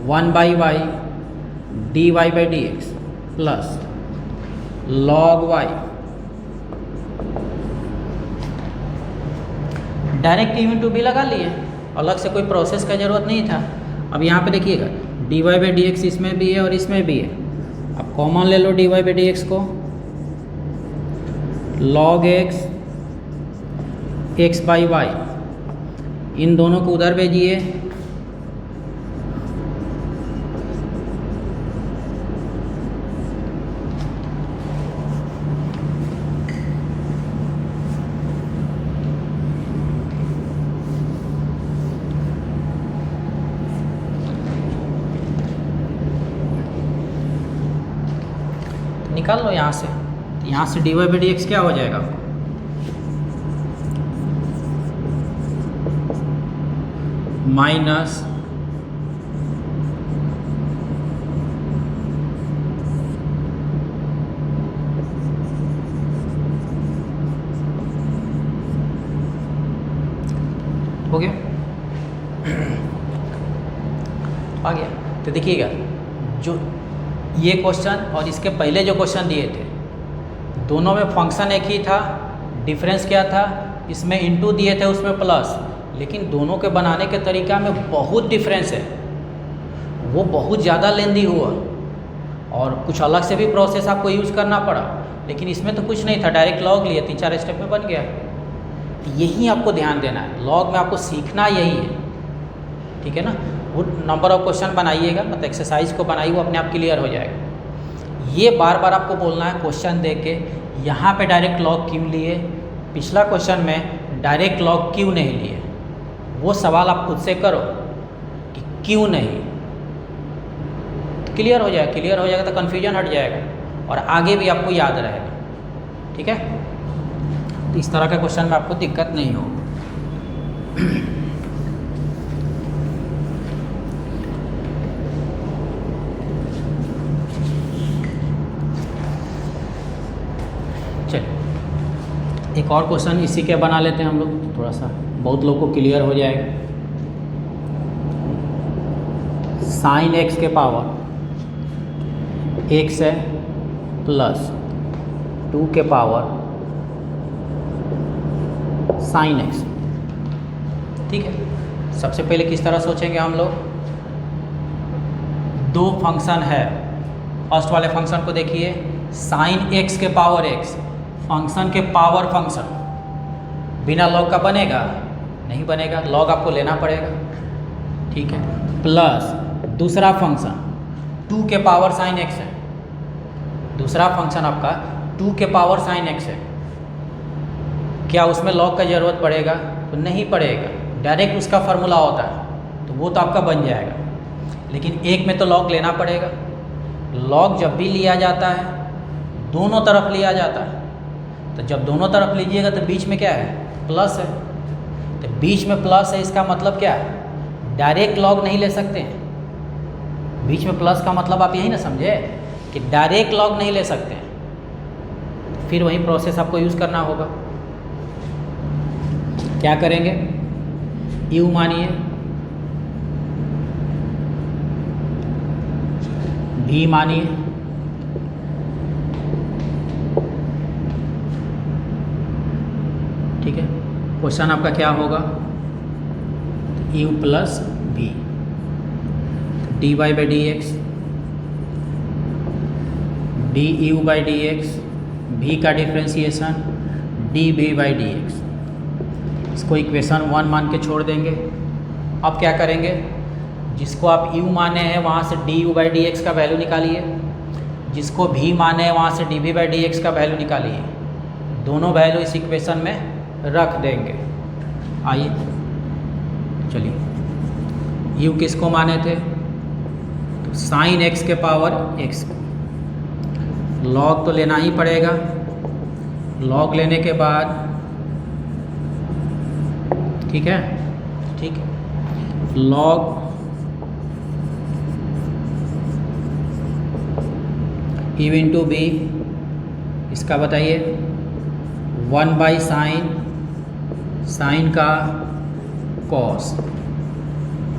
1/y dy/dx plus log y। Direct u into V लगा लिए, अलग से कोई प्रोसेस का ज़रूरत नहीं था। अब यहाँ पे देखिएगा dy/dx इसमें भी है और इसमें भी है, अब कॉमन ले लो dy/dx को, log x x/y, इन दोनों को उधर भेजिए, निकाल लो यहाँ से, तो यहाँ से dy/dx क्या हो जाएगा, माइनस हो गया, आ गया। तो देखिएगा जो ये क्वेश्चन और इसके पहले जो क्वेश्चन दिए थे, दोनों में फंक्शन एक ही था, डिफरेंस क्या था, इसमें इनटू दिए थे उसमें प्लस, लेकिन दोनों के बनाने के तरीका में बहुत डिफरेंस है, वो बहुत ज़्यादा लेंदी हुआ और कुछ अलग से भी प्रोसेस आपको यूज़ करना पड़ा। लेकिन इसमें तो कुछ नहीं था, डायरेक्ट लॉग लिए, 3-4 स्टेप में बन गया। यही आपको ध्यान देना है, लॉग में आपको सीखना यही है, ठीक है ना। वो नंबर ऑफ क्वेश्चन बनाइएगा, मतलब एक्सरसाइज को बनाइए, वो अपने आप क्लियर हो जाएगा। ये बार बार आपको बोलना है क्वेश्चन देख के, यहाँ पे डायरेक्ट लॉग क्यों लिए, पिछला क्वेश्चन में डायरेक्ट लॉग क्यों नहीं लिए, वो सवाल आप खुद से करो कि क्यों नहीं, तो क्लियर हो जाएगा। क्लियर हो जाएगा तो कन्फ्यूजन हट जाएगा और आगे भी आपको याद रहेगा, ठीक है। तो इस तरह के क्वेश्चन में आपको दिक्कत नहीं हो। एक और क्वेश्चन इसी के बना लेते हैं हम लोग, थोड़ा सा बहुत लोग को क्लियर हो जाएगा। साइन एक्स के पावर एक्स है प्लस 2 के पावर साइन एक्स। ठीक है, सबसे पहले किस तरह सोचेंगे हम लोग, दो फंक्शन है। फर्स्ट वाले फंक्शन को देखिए, साइन एक्स के पावर एक्स, फंक्शन के पावर फंक्शन, बिना लॉग का बनेगा नहीं बनेगा, लॉग आपको लेना पड़ेगा। ठीक है, प्लस दूसरा फंक्शन 2 के पावर साइन एक्स है, दूसरा फंक्शन आपका 2 के पावर साइन एक्स है। क्या उसमें लॉग का ज़रूरत पड़ेगा? तो नहीं पड़ेगा, डायरेक्ट उसका फार्मूला होता है, तो वो तो आपका बन जाएगा। लेकिन एक में तो लॉग लेना पड़ेगा। लॉग जब भी लिया जाता है दोनों तरफ लिया जाता है, तो जब दोनों तरफ लीजिएगा तो बीच में क्या है, प्लस है। तो बीच में प्लस है, इसका मतलब क्या है, डायरेक्ट लॉग नहीं ले सकते हैं। बीच में प्लस का मतलब आप यही ना समझे कि डायरेक्ट लॉग नहीं ले सकते हैं, फिर वही प्रोसेस आपको यूज़ करना होगा। क्या करेंगे, यू मानिए, भी मानिए, ठीक है। क्वेश्चन आपका क्या होगा, U plus V, D Y by D X, D you by D X, V का differentiation D B by D X. इसको इक्वेशन 1 मान के छोड़ देंगे। अब क्या करेंगे, जिसको आप u माने हैं वहाँ से d you by D x का वैल्यू निकालिए, जिसको भी माने हैं वहाँ से d B by D x का वैल्यू निकालिए। दोनों वैल्यू इस इक्वेशन में रख देंगे। आइए चलिए, u किसको माने थे, तो साइन x के पावर x, लॉग तो लेना ही पड़ेगा। लॉग लेने के बाद ठीक है, ठीक है, लॉग यू इंटू बी, इसका बताइए 1 बाई साइन, साइन का cos,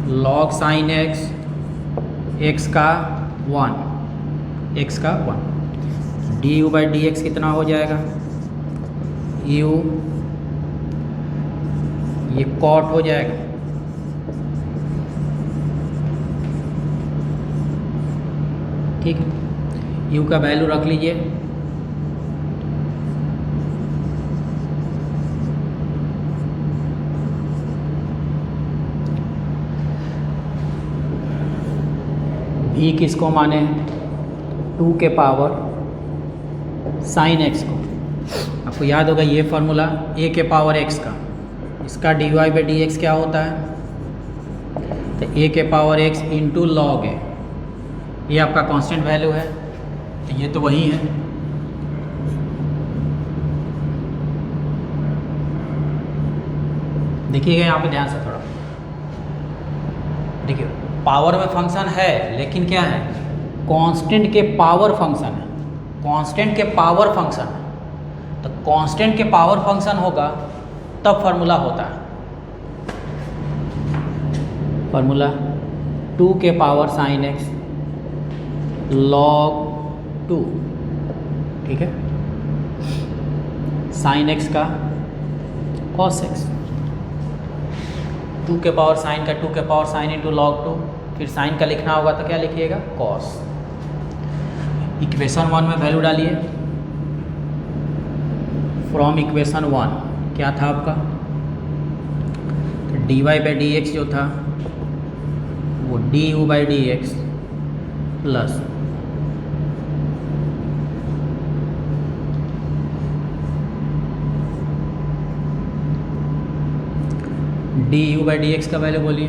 log sine x, x का 1, एक्स का 1, D you by D x कितना हो जाएगा, यू, ये कॉट हो जाएगा। ठीक है, यू का वैल्यू रख लीजिए, भी किसको माने, 2 के पावर साइन एक्स को। आपको याद होगा ये फार्मूला a के पावर x का, इसका d Y by D x क्या होता है, तो a के पावर x इंटू लॉग है, ये आपका कांस्टेंट वैल्यू है, तो ये तो वही है। देखिएगा यहाँ पे ध्यान से थोड़ा, देखिए पावर में फंक्शन है लेकिन क्या है, कांस्टेंट के पावर फंक्शन है, कांस्टेंट के पावर फंक्शन है। तो कांस्टेंट के पावर फंक्शन होगा तब फार्मूला होता है, फार्मूला 2 के पावर साइन एक्स लॉग 2, ठीक है, साइन एक्स का कॉस एक्स, 2 के पावर साइन का 2 के पावर साइन इंटू लॉग 2, फिर साइन का लिखना होगा तो क्या लिखिएगा, कॉस। इक्वेशन 1 में वैल्यू डालिए, फ्रॉम इक्वेशन 1 क्या था आपका, तो D Y by D x जो था वो d you by D x plus d you by D x का वैल्यू बोलिए,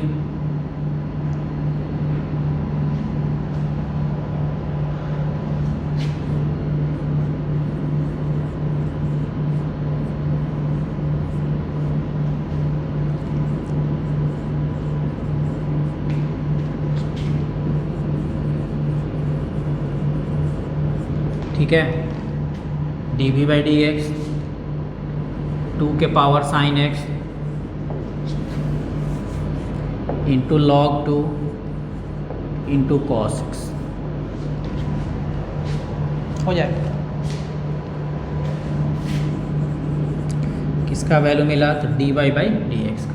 ठीक है, d we by D x 2 के power sine x into log 2 into cos x हो जाएगा। किसका वैल्यू मिला? तो dy बाई डी एक्स का।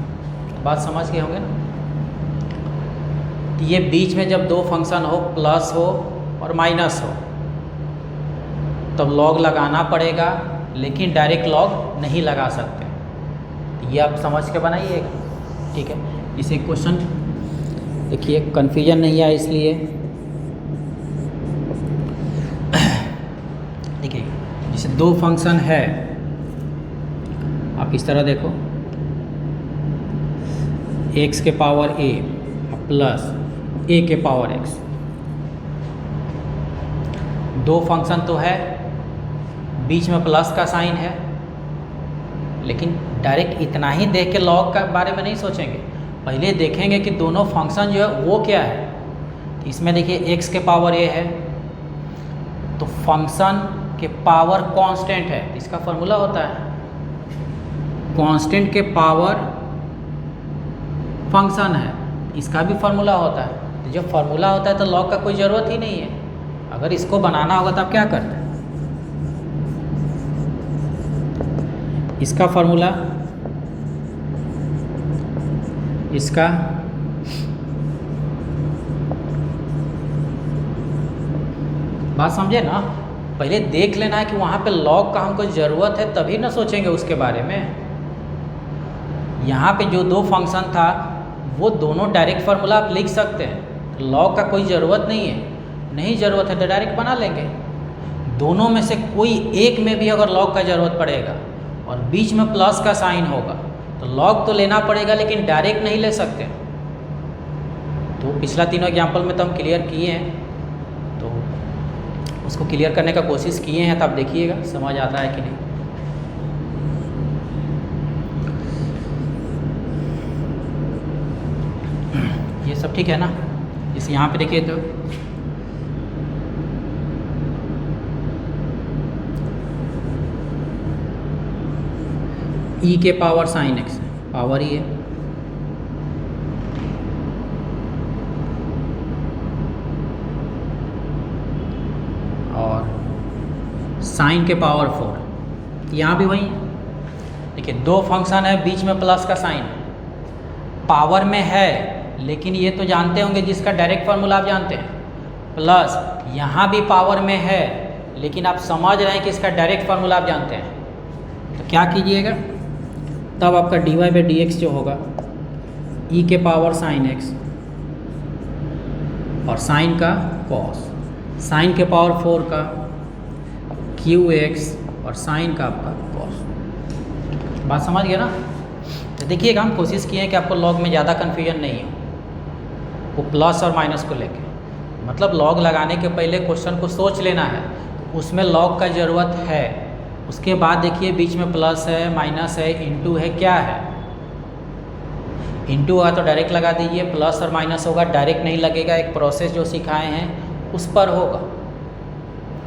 बात समझ गए होंगे ना। तो ये बीच में जब दो फंक्शन हो, प्लस हो और माइनस हो, तब लॉग लगाना पड़ेगा, लेकिन डायरेक्ट लॉग नहीं लगा सकते। तो ये आप समझ के बनाइएगा, ठीक है। इसे क्वेश्चन देखिए, कन्फ्यूजन नहीं आए इसलिए। देखिए जैसे दो फंक्शन है, आप इस तरह देखो, x के पावर a प्लस a के पावर x। दो फंक्शन तो है, बीच में प्लस का साइन है, लेकिन डायरेक्ट इतना ही देख के लॉग के बारे में नहीं सोचेंगे। पहले देखेंगे कि दोनों फंक्शन जो है वो क्या है। तो इसमें देखिए x के पावर a है, तो फंक्शन के पावर कांस्टेंट है, तो इसका फॉर्मूला होता है कांस्टेंट के पावर फंक्शन है, इसका भी फार्मूला होता है। तो जब फार्मूला होता है तो लॉग का कोई ज़रूरत ही नहीं है। अगर इसको बनाना होगा तो आप क्या करते हैं? इसका फार्मूला, इसका बात समझे ना। पहले देख लेना है कि वहाँ पे लॉग का हमको ज़रूरत है, तभी ना सोचेंगे उसके बारे में। यहाँ पे जो दो फंक्शन था वो दोनों डायरेक्ट फार्मूला आप लिख सकते हैं, तो लॉग का कोई ज़रूरत नहीं है। नहीं ज़रूरत है तो डायरेक्ट बना लेंगे। दोनों में से कोई एक में भी अगर लॉग का ज़रूरत पड़ेगा और बीच में प्लस का साइन होगा तो लॉग तो लेना पड़ेगा, लेकिन डायरेक्ट नहीं ले सकते। तो पिछला तीनों एग्जाम्पल में तो हम क्लियर किए हैं, तो उसको क्लियर करने का कोशिश किए हैं, तो आप देखिएगा समझ आता है कि नहीं। ये सब ठीक है ना। जैसे यहाँ पे देखिए तो e के पावर साइन x पावर ही है, और साइन के पावर 4, यहाँ भी वही है। देखिए दो फंक्शन है, बीच में प्लस का साइन पावर में है, लेकिन ये तो जानते होंगे जिसका डायरेक्ट फार्मूला आप जानते हैं, प्लस यहाँ भी पावर में है, लेकिन आप समझ रहे हैं कि इसका डायरेक्ट फार्मूला आप जानते हैं। तो क्या कीजिएगा, तब आपका dy बाई डी एक्स जो होगा e के पावर साइन x और साइन का cos, साइन के पावर 4 का qx और साइन का आपका cos। बात समझ गया ना। तो देखिएगा हम कोशिश किए हैं कि आपको लॉग में ज़्यादा कन्फ्यूजन नहीं हो, वो प्लस और माइनस को लेके। मतलब लॉग लगाने के पहले क्वेश्चन को सोच लेना है, उसमें लॉग का ज़रूरत है। उसके बाद देखिए बीच में प्लस है, माइनस है, इनटू है, क्या है। इनटू होगा तो डायरेक्ट लगा दीजिए, प्लस और माइनस होगा डायरेक्ट नहीं लगेगा। एक प्रोसेस जो सिखाए हैं उस पर होगा,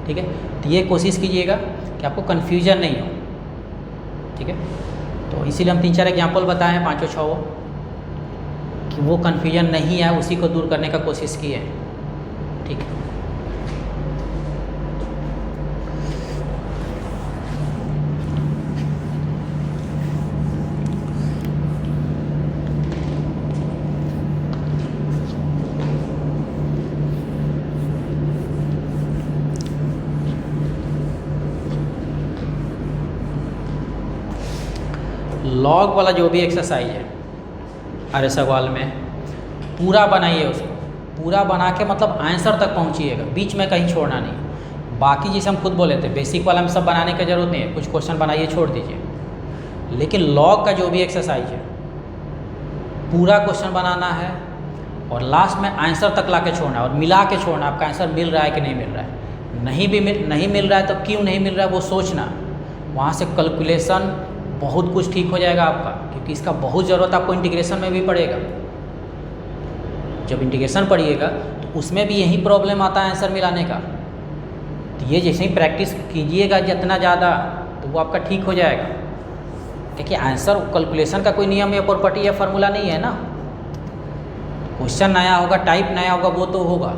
ठीक है। तो ये कोशिश कीजिएगा कि आपको कन्फ्यूजन नहीं हो, ठीक है। तो इसीलिए हम 3-4 एग्जाम्पल बताए हैं, 5-6 कि वो कन्फ्यूजन नहीं है, उसी को दूर करने का कोशिश की है, ठीक है। लॉग वाला जो भी एक्सरसाइज है अरे सवाल में पूरा बनाइए, उसको पूरा बना के मतलब आंसर तक पहुंचिएगा, बीच में कहीं छोड़ना नहीं। बाकी जैसे हम खुद बोले थे बेसिक वाला में सब बनाने की ज़रूरत नहीं है, कुछ क्वेश्चन बनाइए छोड़ दीजिए। लेकिन लॉग का जो भी एक्सरसाइज है पूरा क्वेश्चन बनाना है और लास्ट में आंसर तक ला के छोड़ना है और मिला के छोड़ना, आपका आंसर मिल रहा है कि नहीं मिल रहा है। नहीं मिल रहा है तो क्यों नहीं मिल रहा है वो सोचना, वहाँ से कैलकुलेशन बहुत कुछ ठीक हो जाएगा आपका, क्योंकि इसका बहुत ज़रूरत आपको इंटीग्रेशन में भी पड़ेगा। जब इंटीग्रेशन पढ़िएगा तो उसमें भी यही प्रॉब्लम आता है आंसर मिलाने का। तो ये जैसे ही प्रैक्टिस कीजिएगा जितना ज़्यादा, तो वो आपका ठीक हो जाएगा। क्योंकि आंसर कैलकुलेशन का कोई नियम या प्रॉपर्टी या फार्मूला नहीं है ना। क्वेश्चन नया होगा, टाइप नया होगा, वो तो होगा,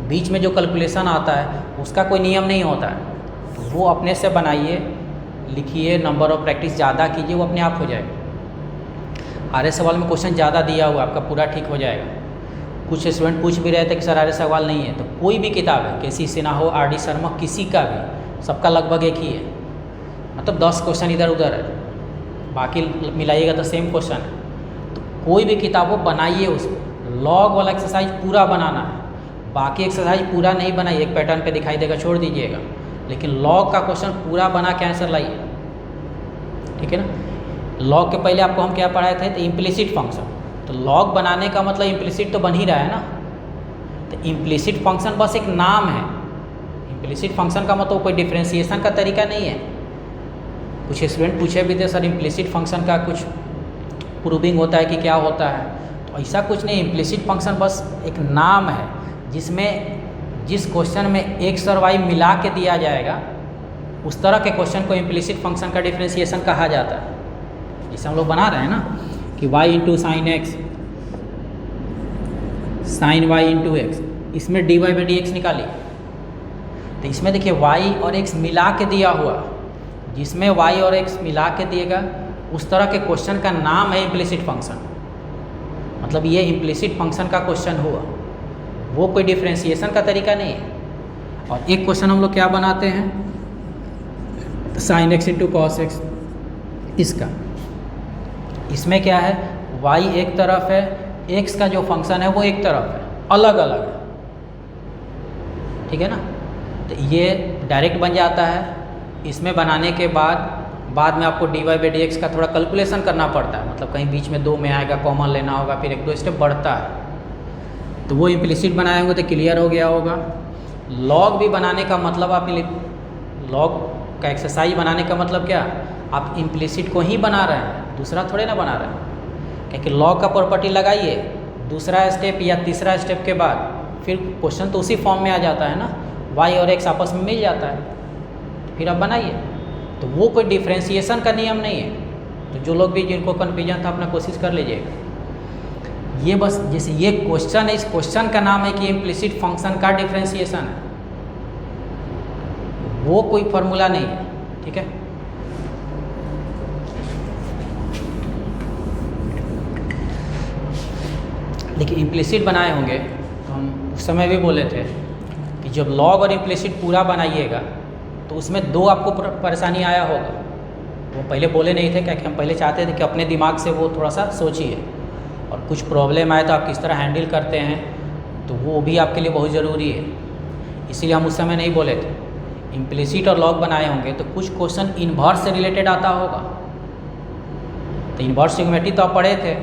बीच में जो कैलकुलेशन आता है उसका कोई नियम नहीं होता है। तो वो अपने से बनाइए, लिखिए, नंबर ऑफ प्रैक्टिस ज़्यादा कीजिए, वो अपने आप हो जाएगा। आर्य सवाल में क्वेश्चन ज़्यादा दिया हुआ आपका पूरा ठीक हो जाएगा। कुछ स्टूडेंट पूछ भी रहे थे कि सर आर्य सवाल नहीं है, तो कोई भी किताब है, केसी सिन्हा हो, आर.डी. शर्मा, किसी का भी, सबका लगभग एक ही है, मतलब 10 क्वेश्चन इधर उधर है, बाकी मिलाइएगा तो सेम क्वेश्चन है। तो कोई भी किताब हो बनाइए, उसको लॉग वाला एक्सरसाइज पूरा बनाना है, बाकी एक्सरसाइज पूरा नहीं बनाइए, एक पैटर्न पे दिखाई देगा छोड़ दीजिएगा, लेकिन लॉग का क्वेश्चन पूरा बना के आंसर लाइए, ठीक है ना। लॉग के पहले आपको हम क्या पढ़ाए थे, तो इम्प्लिसिट फंक्शन। तो लॉग बनाने का मतलब इम्प्लिसिट तो बन ही रहा है ना। तो इम्प्लिसिट फंक्शन बस एक नाम है। इम्प्लिसिट फंक्शन का मतलब कोई डिफ्रेंशिएशन का तरीका नहीं है। कुछ स्टूडेंट पूछे भी थे सर इम्प्लिसिट फंक्शन का कुछ प्रूविंग होता है कि क्या होता है, तो ऐसा कुछ नहीं। इम्प्लिसिट फंक्शन बस एक नाम है जिसमें जिस क्वेश्चन में एक्स और वाई मिला के दिया जाएगा उस तरह के क्वेश्चन को इम्प्लिसिट फंक्शन का डिफ्रेंशिएशन कहा जाता है। जिसे हम लोग बना रहे हैं ना कि y into sine x sine y into x, इसमें dy बाई डी एक्स निकालिए। तो इसमें देखिए y और x मिला के दिया हुआ, जिसमें y और x मिला के दिएगा उस तरह के क्वेश्चन का नाम है इम्प्लिसिट फंक्शन। मतलब ये इम्प्लिसिट फंक्शन का क्वेश्चन हुआ, वो कोई डिफ्रेंशिएशन का तरीका नहीं है। और एक क्वेश्चन हम लोग क्या बनाते हैं, sine x into cos x, इसका इसमें क्या है, y एक तरफ है, x का जो फंक्शन है वो एक तरफ है, अलग अलग है, ठीक है ना। तो ये डायरेक्ट बन जाता है। इसमें बनाने के बाद में आपको dy बाई डी एक्स का थोड़ा कैलकुलेशन करना पड़ता है, मतलब कहीं बीच में 2 में आएगा, कॉमन लेना होगा, फिर 1-2 स्टेप बढ़ता है। तो वो इम्प्लिसिट बनाए होंगे तो क्लियर हो गया होगा। लॉग भी बनाने का मतलब आप लॉग का एक्सरसाइज बनाने का मतलब क्या, आप इम्प्लिसिट को ही बना रहे हैं, दूसरा थोड़े ना बना रहे हैं। क्योंकि लॉग का प्रॉपर्टी लगाइए, दूसरा स्टेप या तीसरा स्टेप के बाद फिर क्वेश्चन तो उसी फॉर्म में आ जाता है ना, y और x आपस में मिल जाता है, फिर आप बनाइए। तो वो कोई डिफ्रेंशिएशन का नियम नहीं है। तो जो लोग भी जिनको कन्फ्यूजन था अपना कोशिश कर लीजिएगा। ये बस जैसे ये क्वेश्चन है, इस क्वेश्चन का नाम है कि इम्प्लिसिट फंक्शन का डिफ्रेंशिएशन है, वो कोई फार्मूला नहीं है, ठीक है। देखिए इम्प्लिसिट बनाए होंगे तो हम उस समय भी बोले थे कि जब लॉग और इम्प्लिसिट पूरा बनाइएगा तो उसमें 2 आपको परेशानी आया होगा। वो पहले बोले नहीं थे, क्योंकि हम पहले चाहते थे कि अपने दिमाग से वो थोड़ा सा सोचिए, और कुछ प्रॉब्लम आए तो आप किस तरह हैंडल करते हैं, तो वो भी आपके लिए बहुत ज़रूरी है। इसीलिए हम उस समय नहीं बोले थे। इम्प्लिसिट और लॉग बनाए होंगे तो कुछ क्वेश्चन इन्वर्स से रिलेटेड आता होगा। तो इन्वर्स ट्रिग्नोमेट्री तो आप पढ़े थे,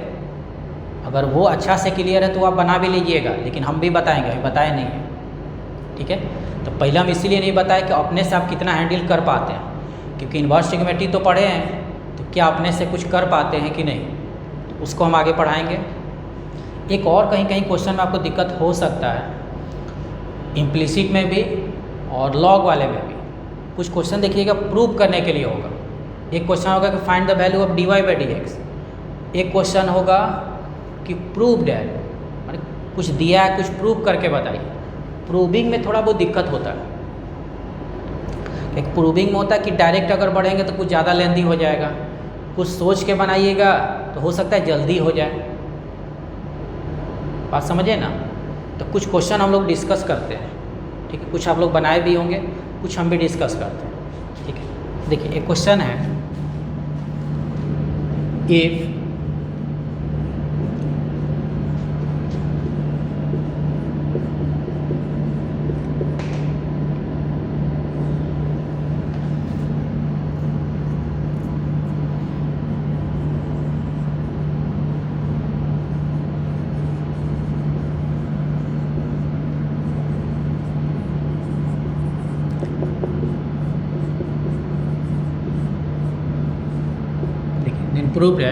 अगर वो अच्छा से क्लियर है तो आप बना भी लीजिएगा, लेकिन हम भी बताएंगे, अभी बताए नहीं है, ठीक है। तो पहले हम इसीलिए नहीं बताए कि अपने से आप कितना हैंडल कर पाते हैं, क्योंकि इन्वर्स ट्रिग्नोमेट्री तो पढ़े हैं, तो क्या अपने से कुछ कर पाते हैं कि नहीं, तो उसको हम आगे पढ़ाएंगे। एक और कहीं कहीं क्वेश्चन में आपको दिक्कत हो सकता है, इम्प्लिसिट में भी और लॉग वाले में भी। कुछ क्वेश्चन देखिएगा प्रूव करने के लिए होगा। एक क्वेश्चन होगा कि find the value of dy by D x, एक क्वेश्चन होगा कि प्रूव डैट, मतलब कुछ दिया है, कुछ प्रूव करके बताइए। प्रूविंग में थोड़ा बहुत दिक्कत होता है। एक प्रूविंग में होता है कि डायरेक्ट अगर बढ़ेंगे तो कुछ ज़्यादा लेंदी हो जाएगा, कुछ सोच के बनाइएगा तो हो सकता है जल्दी हो जाए। बात समझे ना। तो कुछ क्वेश्चन हम लोग डिस्कस करते हैं, ठीक है। कुछ आप लोग बनाए भी होंगे, कुछ हम भी डिस्कस करते हैं, ठीक है। देखिए एक क्वेश्चन है, इफ प्रूव्ड है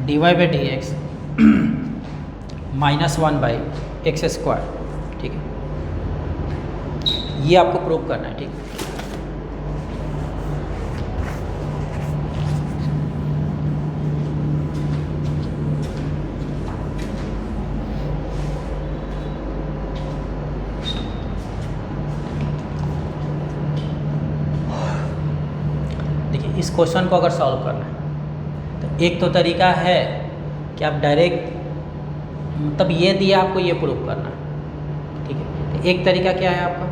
dy by D x -1 by x square, ठीक है। ये आपको प्रूव करना है, ठीक। क्वेश्चन को अगर सॉल्व करना है तो एक तो तरीका है कि आप डायरेक्ट मतलब ये दिया आपको ये प्रूव करना है, ठीक है। तो एक तरीका क्या है आपका,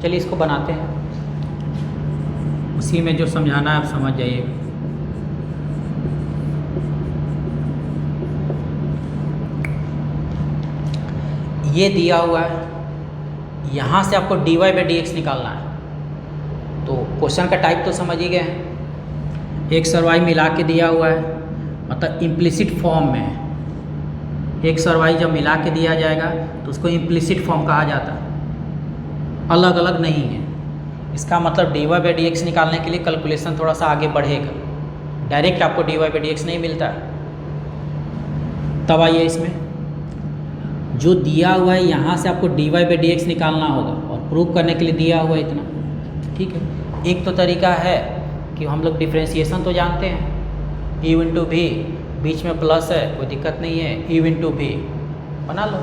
चलिए इसको बनाते हैं, उसी में जो समझाना है आप समझ जाइए। ये दिया हुआ है, यहाँ से आपको dy बाई डी एक्स निकालना है। तो क्वेश्चन का टाइप तो समझ ही गए हैं, एक्स और वाई मिला के दिया हुआ है, मतलब इम्प्लिसिट फॉर्म में है। एक्स और वाई जब मिला के दिया जाएगा तो उसको इम्प्लिसिट फॉर्म कहा जाता है, अलग अलग नहीं है। इसका मतलब dy बाई डी एक्स निकालने के लिए कैलकुलेशन थोड़ा सा आगे बढ़ेगा, डायरेक्ट आपको dy बाई डी एक्स नहीं मिलता है। तब आइए इसमें जो दिया हुआ है यहाँ से आपको dy बाई डी एक्स निकालना होगा और प्रूव करने के लिए दिया हुआ है इतना, ठीक है। एक तो तरीका है कि हम लोग डिफ्रेंशिएशन तो जानते हैं, u इंटू भी, बीच में प्लस है कोई दिक्कत नहीं है, u इंटू भी बना लो,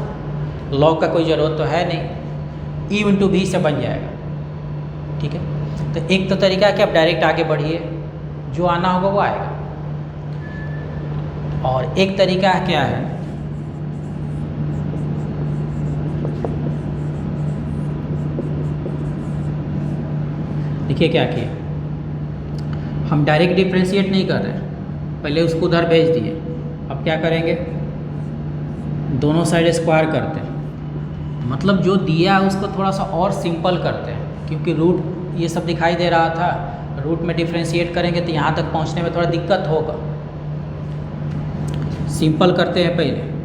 लॉग का कोई ज़रूरत तो है नहीं, u इंटू भी से बन जाएगा, ठीक है। तो एक तो तरीका है कि आप डायरेक्ट आगे बढ़िए, जो आना होगा वो आएगा। और एक तरीका है क्या है, देखिए क्या किया, हम डायरेक्ट डिफ्रेंशिएट नहीं कर रहे हैं, पहले उसको उधर भेज दिए। अब क्या करेंगे, दोनों साइड स्क्वायर करते हैं, मतलब जो दिया है उसको थोड़ा सा और सिंपल करते हैं, क्योंकि रूट ये सब दिखाई दे रहा था, रूट में डिफ्रेंशिएट करेंगे तो यहाँ तक पहुँचने में थोड़ा दिक्कत होगा। सिंपल करते हैं पहले,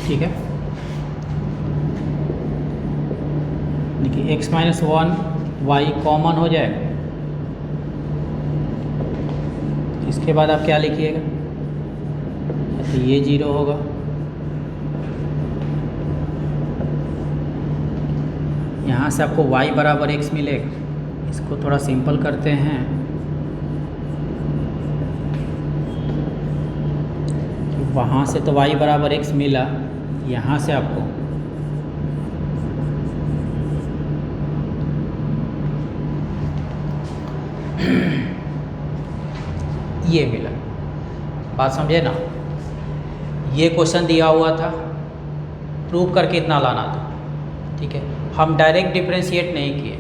ठीक है। देखिए x minus one y common हो जाएगा, इसके बाद आप क्या लिखिएगा, तो ये 0 होगा, यहाँ से आपको y बराबर x मिलेगा। इसको थोड़ा सिंपल करते हैं, वहाँ से तो y बराबर x मिला, यहाँ से आपको ये मिला। बात समझे ना, ये क्वेश्चन दिया हुआ था, प्रूव करके इतना लाना था, ठीक है। हम डायरेक्ट डिफ्रेंशिएट नहीं किए,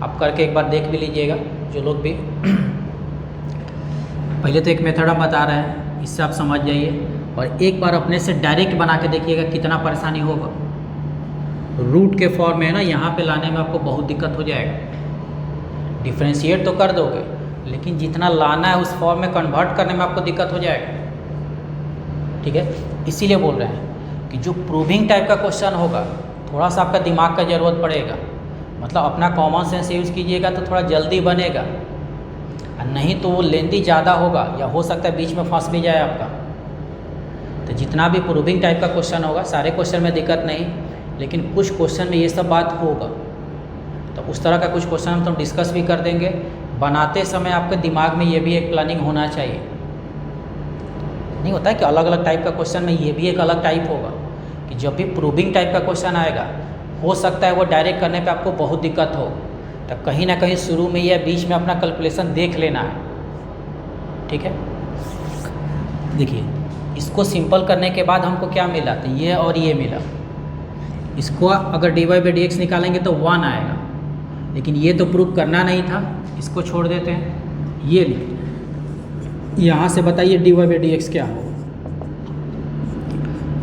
आप करके एक बार देख भी लीजिएगा जो लोग भी पहले तो एक मेथड हम बता रहे हैं, इससे आप समझ जाइए, और एक बार अपने से डायरेक्ट बना के देखिएगा कितना परेशानी होगा। रूट के फॉर्म में है ना, यहाँ पे लाने में आपको बहुत दिक्कत हो जाएगा। डिफ्रेंशिएट तो कर दोगे, लेकिन जितना लाना है उस फॉर्म में कन्वर्ट करने में आपको दिक्कत हो जाएगा, ठीक है। इसीलिए बोल रहे हैं कि जो प्रूविंग टाइप का क्वेश्चन होगा थोड़ा सा आपका दिमाग का ज़रूरत पड़ेगा, मतलब अपना कॉमन सेंस यूज़ कीजिएगा तो थोड़ा जल्दी बनेगा, और नहीं तो वो लेंथी ज़्यादा होगा, या हो सकता है बीच में फंस भी जाए आपका। तो जितना भी प्रूविंग टाइप का क्वेश्चन होगा, सारे क्वेश्चन में दिक्कत नहीं, लेकिन कुछ क्वेश्चन में ये सब बात होगा, तो उस तरह का कुछ क्वेश्चन हम तो डिस्कस भी कर देंगे। बनाते समय आपके दिमाग में ये भी एक प्लानिंग होना चाहिए, नहीं होता है कि अलग अलग टाइप का क्वेश्चन में ये भी एक अलग टाइप होगा, कि जब भी प्रूविंग टाइप का क्वेश्चन आएगा हो सकता है वो डायरेक्ट करने पे आपको बहुत दिक्कत हो, तो कहीं ना कहीं शुरू में या बीच में अपना कैलकुलेशन देख लेना है, ठीक है। देखिए इसको सिंपल करने के बाद हमको क्या मिला, तो ये और ये मिला। इसको अगर dy बाई डी एक्स निकालेंगे तो 1 आएगा, लेकिन ये तो प्रूव करना नहीं था, इसको छोड़ देते हैं। ये यहाँ से बताइए dy बाई डी एक्स क्या होगा,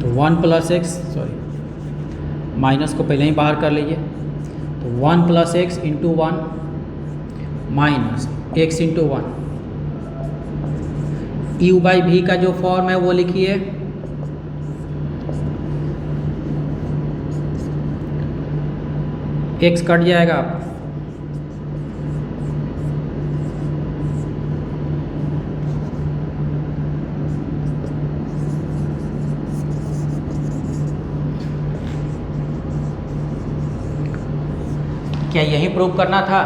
तो 1 प्लस एक्स, सॉरी माइनस को पहले ही बाहर कर लीजिए, तो 1 plus x into 1 minus x into 1। You by भी का जो फॉर्म है वो लिखिए, एक्स कट जाएगा आपका, क्या यही प्रूव करना था?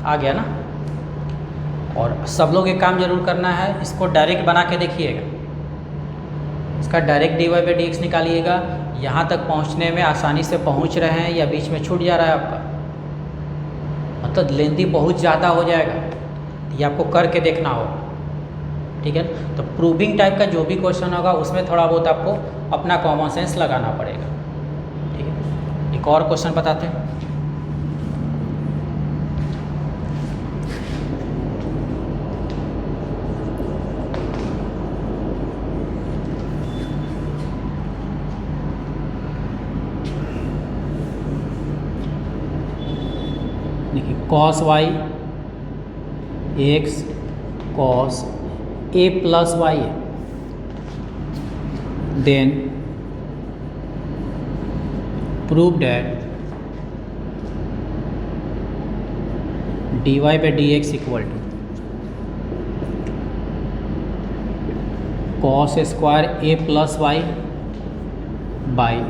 आ गया ना। और सब लोग एक काम जरूर करना है, इसको डायरेक्ट बना के देखिएगा, इसका direct dy by D X निकालिएगा। यहाँ तक पहुँचने में आसानी से पहुँच रहे हैं या बीच में छूट जा रहा है आपका, मतलब लेंथी बहुत ज़्यादा हो जाएगा, ये आपको करके देखना होगा, ठीक है। तो प्रूविंग टाइप का जो भी क्वेश्चन होगा उसमें थोड़ा बहुत आपको अपना कॉमन सेंस लगाना पड़ेगा, ठीक है। एक और क्वेश्चन बताते हैं। Cos y x cos a plus y है, then prove that d Y by D x equal to cos square a plus y by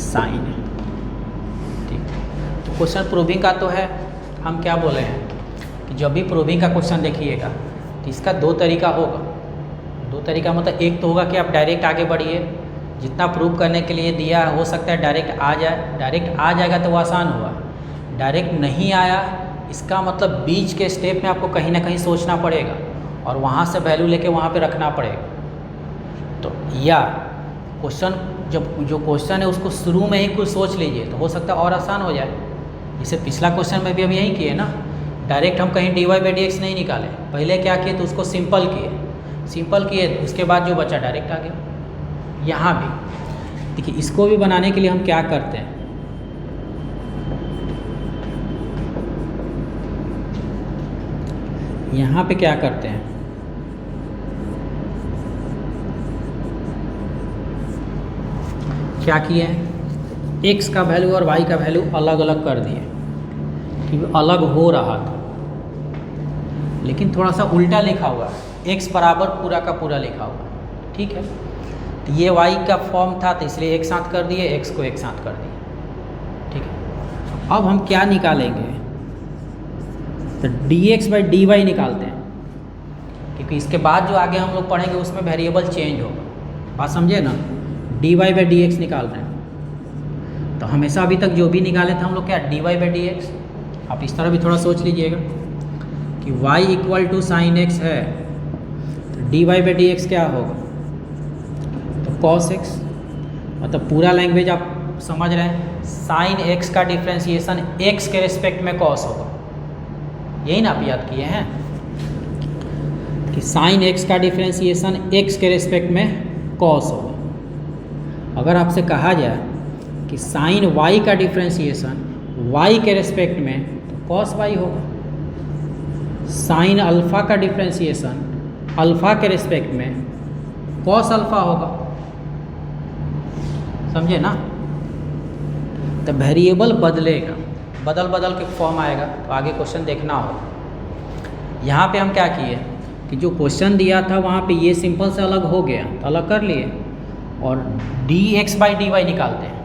sine. Question proving का तो है, हम क्या बोले हैं कि जब भी प्रूविंग का क्वेश्चन देखिएगा तो इसका दो तरीका होगा। दो तरीका मतलब एक तो होगा कि आप डायरेक्ट आगे बढ़िए, जितना प्रूव करने के लिए दिया हो सकता है डायरेक्ट आ जाए, डायरेक्ट आ जाएगा तो वो आसान हुआ। डायरेक्ट नहीं आया इसका मतलब बीच के स्टेप में आपको कहीं ना कहीं सोचना पड़ेगा और वहाँ से वैल्यू लेके वहाँ पे रखना पड़ेगा। तो या क्वेश्चन जब जो क्वेश्चन है उसको शुरू में ही कुछ सोच लीजिए तो हो सकता है और आसान हो जाए। जैसे पिछला क्वेश्चन में भी हम यही किए ना, डायरेक्ट हम कहीं d Y by D x नहीं निकाले, पहले क्या किए तो उसको सिंपल किए, उसके बाद जो बचा डायरेक्ट आ गया। यहाँ भी देखिए, इसको भी बनाने के लिए हम क्या करते हैं, यहाँ पे क्या करते हैं, क्या किए हैं, x का वैल्यू और y का वैल्यू अलग अलग कर दिए, क्योंकि अलग हो रहा था, लेकिन थोड़ा सा उल्टा लिखा हुआ है, x बराबर पूरा का पूरा लिखा हुआ है, ठीक है। तो ये y का फॉर्म था तो इसलिए एक साथ कर दिए, x को एक साथ कर दिए, ठीक है। अब हम क्या निकालेंगे, तो dx बाई डी वाई निकालते हैं, क्योंकि इसके बाद जो आगे हम लोग पढ़ेंगे उसमें वेरिएबल चेंज होगा, बात समझे ना। dy बाई डी एक्स निकाल रहे हैं तो हमेशा अभी तक जो भी निकाले थे हम लोग क्या dy बाई डी एक्स, आप इस तरह भी थोड़ा सोच लीजिएगा कि y equal to sine x है तो dy बाई डी एक्स क्या होगा, तो कॉस एक्स, मतलब पूरा लैंग्वेज आप समझ रहे हैं, साइन एक्स का डिफ्रेंसिएशन x के रिस्पेक्ट में कॉस होगा, यही ना आप याद किए हैं कि साइन एक्स का डिफ्रेंसिएशन x के रिस्पेक्ट में कॉस होगा। अगर आपसे कहा जाए कि साइन y का डिफ्रेंसिएशन y के रिस्पेक्ट में तो कॉस y होगा, साइन अल्फ़ा का डिफ्रेंसिएशन अल्फ़ा के रिस्पेक्ट में कॉस अल्फ़ा होगा, समझे ना। तो वेरिएबल बदलेगा, बदल बदल के फॉर्म आएगा, तो आगे क्वेश्चन देखना होगा। यहाँ पे हम क्या किए कि जो क्वेश्चन दिया था वहाँ पे ये सिंपल से अलग हो गया तो अलग कर लिए, और dx बाई डी वाई निकालते हैं।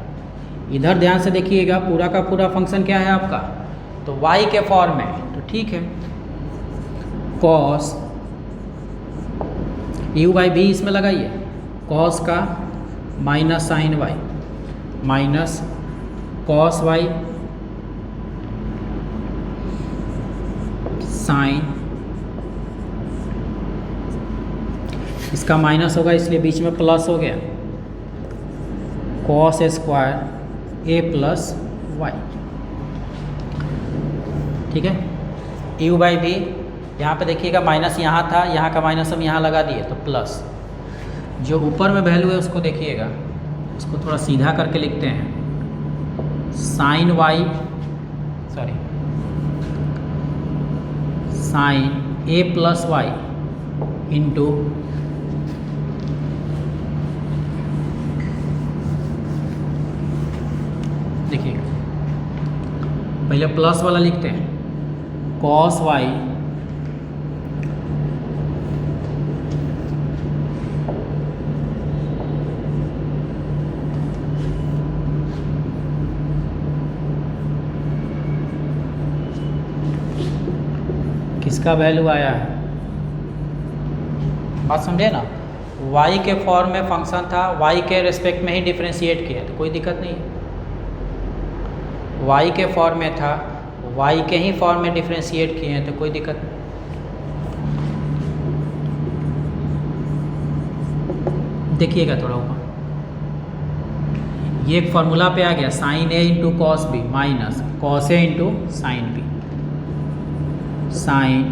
इधर ध्यान से देखिएगा, पूरा का पूरा फंक्शन क्या है आपका, तो y के फॉर्म में, तो ठीक है, कॉस u बाई भी इसमें लगाइए, कॉस का minus sine y minus cos y sine, इसका माइनस होगा इसलिए बीच में प्लस हो गया, cos square a plus y, ठीक है। यू बाई भी यहाँ पे देखिएगा माइनस यहाँ था, यहाँ का माइनस हम यहाँ लगा दिए तो प्लस, जो ऊपर में वैल्यू है उसको देखिएगा, उसको थोड़ा सीधा करके लिखते हैं, साइन वाई साइन ए प्लस वाई इंटू देखिए पहले प्लस वाला लिखते हैं, कॉस वाई किसका वैल्यू आया है, बात समझे ना। y के फॉर्म में फंक्शन था, y के रिस्पेक्ट में ही डिफ्रेंशिएट किया तो कोई दिक्कत नहीं है। y के फॉर्म में था, y के ही फॉर्म में डिफ्रेंशिएट किए हैं तो कोई दिक्कत नहीं। देखिएगा थोड़ा ऊपर, ये एक फॉर्मूला पे आ गया, sine A into cos B minus cos A into sine B. Sine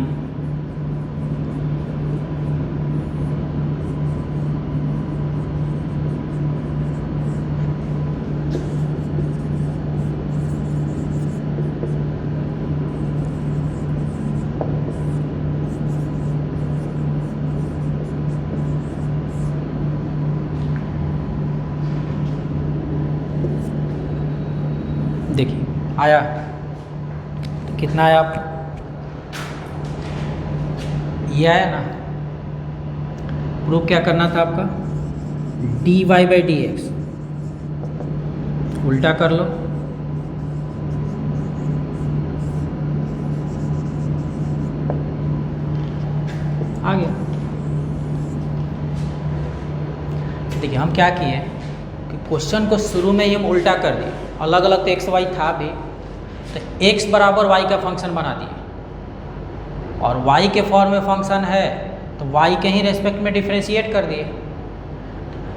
देखिए आया कितना आया आपका, ये आया ना। प्रूफ क्या करना था आपका, d Y by D x उल्टा कर लो, आ गया। देखिए हम क्या किए कि क्वेश्चन को शुरू में ही हम उल्टा कर दिए, अलग अलग तो एक्स वाई था भी, तो x बराबर y का फंक्शन बना दिए, और y के फॉर्म में फंक्शन है तो y के ही रेस्पेक्ट में डिफ्रेंशिएट कर दिए।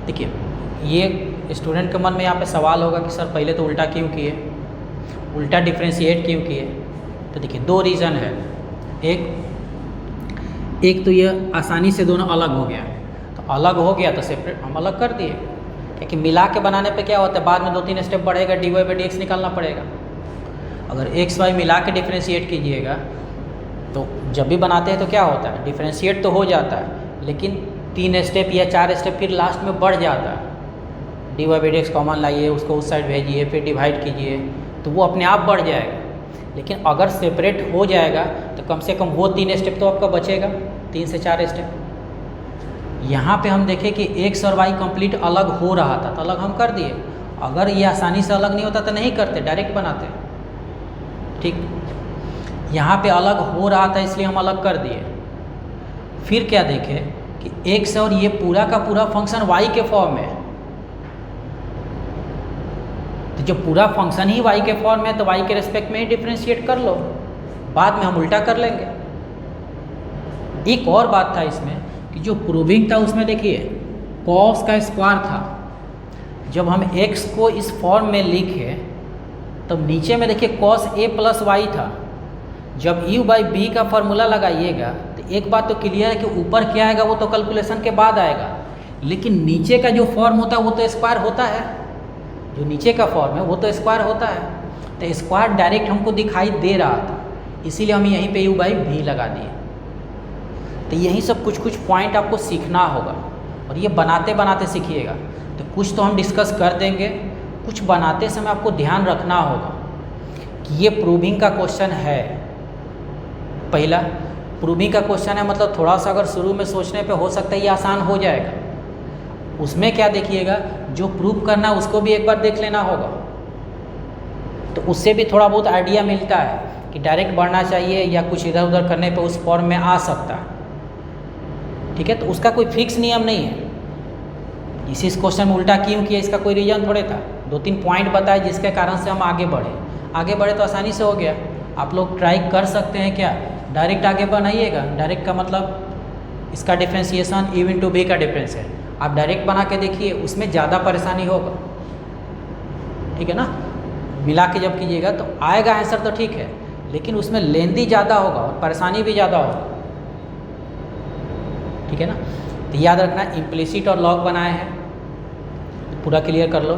देखिए ये स्टूडेंट के मन में यहाँ पे सवाल होगा कि सर पहले तो उल्टा क्यों किए, उल्टा डिफ्रेंशिएट क्यों किए। तो देखिए दो रीज़न है, एक तो ये आसानी से दोनों अलग हो गया, तो अलग हो गया तो सेपरेट हम अलग कर दिए, क्योंकि मिला के बनाने पे क्या होता है बाद में 2-3 स्टेप बढ़ेगा, d Y by D x निकालना पड़ेगा। अगर एक्स वाई मिला के डिफ्रेंशिएट कीजिएगा तो जब भी बनाते हैं तो क्या होता है, डिफ्रेंशिएट तो हो जाता है लेकिन 3 स्टेप या 4 स्टेप फिर लास्ट में बढ़ जाता है। D Y by D x common लाइए, उसको उस साइड भेजिए, फिर डिवाइड कीजिए, तो वो अपने आप बढ़ जाएगा। लेकिन अगर सेपरेट हो जाएगा तो कम से कम वो 3 स्टेप तो आपका बचेगा, 3 से 4 स्टेप। यहाँ पे हम देखें कि एक्स और वाई कंप्लीट अलग हो रहा था तो अलग हम कर दिए, अगर ये आसानी से अलग नहीं होता तो नहीं करते, डायरेक्ट बनाते। ठीक, यहाँ पे अलग हो रहा था इसलिए हम अलग कर दिए। फिर क्या देखें कि एक्स और ये पूरा का पूरा फंक्शन वाई के फॉर्म में है, तो जब पूरा फंक्शन ही वाई के फॉर्म में है तो वाई के रिस्पेक्ट में ही डिफ्रेंशिएट कर लो, बाद में हम उल्टा कर लेंगे। एक और बात था इसमें कि जो प्रूविंग था उसमें देखिए कॉस का स्क्वायर था, जब हम x को इस फॉर्म में लिखे तब नीचे में देखिए कॉस a प्लस वाई था। जब u बाई बी का फॉर्मूला लगाइएगा तो एक बात तो क्लियर है कि ऊपर क्या आएगा वो तो कैलकुलेशन के बाद आएगा, लेकिन नीचे का जो फॉर्म होता है वो तो स्क्वायर होता है, जो नीचे का फॉर्म है वो तो स्क्वायर होता है। तो स्क्वायर डायरेक्ट हमको दिखाई दे रहा था, इसीलिए हम यहीं पे u बाई भी लगा दिए। तो यही सब कुछ कुछ पॉइंट आपको सीखना होगा और ये बनाते बनाते सीखिएगा। तो कुछ तो हम डिस्कस कर देंगे, कुछ बनाते समय आपको ध्यान रखना होगा कि ये प्रूविंग का क्वेश्चन है। पहला प्रूविंग का क्वेश्चन है, मतलब थोड़ा सा अगर शुरू में सोचने पे हो सकता है ये आसान हो जाएगा। उसमें क्या देखिएगा, जो प्रूव करना उसको भी एक बार देख लेना होगा, तो उससे भी थोड़ा बहुत आइडिया मिलता है कि डायरेक्ट बढ़ना चाहिए या कुछ इधर उधर करने पे उस फॉर्म में आ सकता है। ठीक है, तो उसका कोई फिक्स नियम नहीं है। इस क्वेश्चन में उल्टा क्यों किया इसका कोई रीज़न थोड़े था, 2-3 पॉइंट बताए जिसके कारण से हम आगे बढ़े तो आसानी से हो गया। आप लोग ट्राई कर सकते हैं क्या, डायरेक्ट आगे बनाइएगा। डायरेक्ट का मतलब इसका डिफ्रेंशिएशन u इंटू बी का डिफरेंस है, आप डायरेक्ट बना के देखिए, उसमें ज़्यादा परेशानी होगा। ठीक है ना, मिला के जब कीजिएगा तो आएगा आंसर तो ठीक है, लेकिन उसमें लेंदी ज़्यादा होगा और परेशानी भी ज़्यादा होगा। ठीक है ना, तो याद रखना इम्प्लिसिट और लॉग बनाए हैं, पूरा क्लियर कर लो।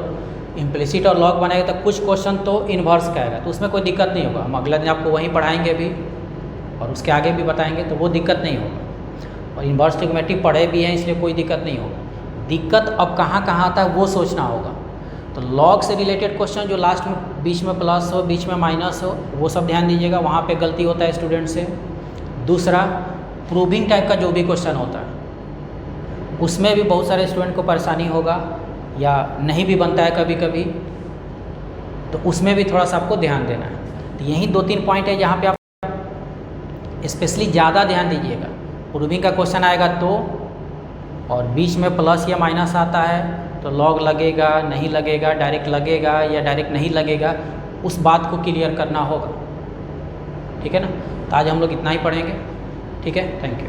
इम्प्लिसिट और लॉग बनाएगा तो कुछ क्वेश्चन तो इन्वर्स का आएगा, तो उसमें कोई दिक्कत नहीं होगा, हम अगला दिन आपको वहीं पढ़ाएंगे भी। और उसके आगे भी बताएंगे, तो वो दिक्कत नहीं होगा। और इन्वर्स ट्रिग्नोमेट्री पढ़े भी हैं, इसलिए कोई दिक्कत नहीं होगा। दिक्कत अब कहाँ कहाँ आता है वो सोचना होगा। तो लॉग से रिलेटेड क्वेश्चन जो लास्ट में बीच में प्लस हो, बीच में माइनस हो, वो सब ध्यान दीजिएगा, वहाँ पे गलती होता है स्टूडेंट से। दूसरा, प्रूविंग टाइप का जो भी क्वेश्चन होता है उसमें भी बहुत सारे स्टूडेंट को परेशानी होगा या नहीं भी बनता है कभी कभी, तो उसमें भी थोड़ा सा आपको ध्यान देना है। तो यही 2-3 पॉइंट है जहाँ पे आप स्पेशली ज़्यादा ध्यान दीजिएगा। प्रूविंग का क्वेश्चन आएगा तो, और बीच में प्लस या माइनस आता है तो लॉग लगेगा नहीं लगेगा, डायरेक्ट लगेगा या डायरेक्ट नहीं लगेगा, उस बात को क्लियर करना होगा। ठीक है ना। तो आज हम लोग इतना ही पढ़ेंगे। ठीक है, थैंक यू।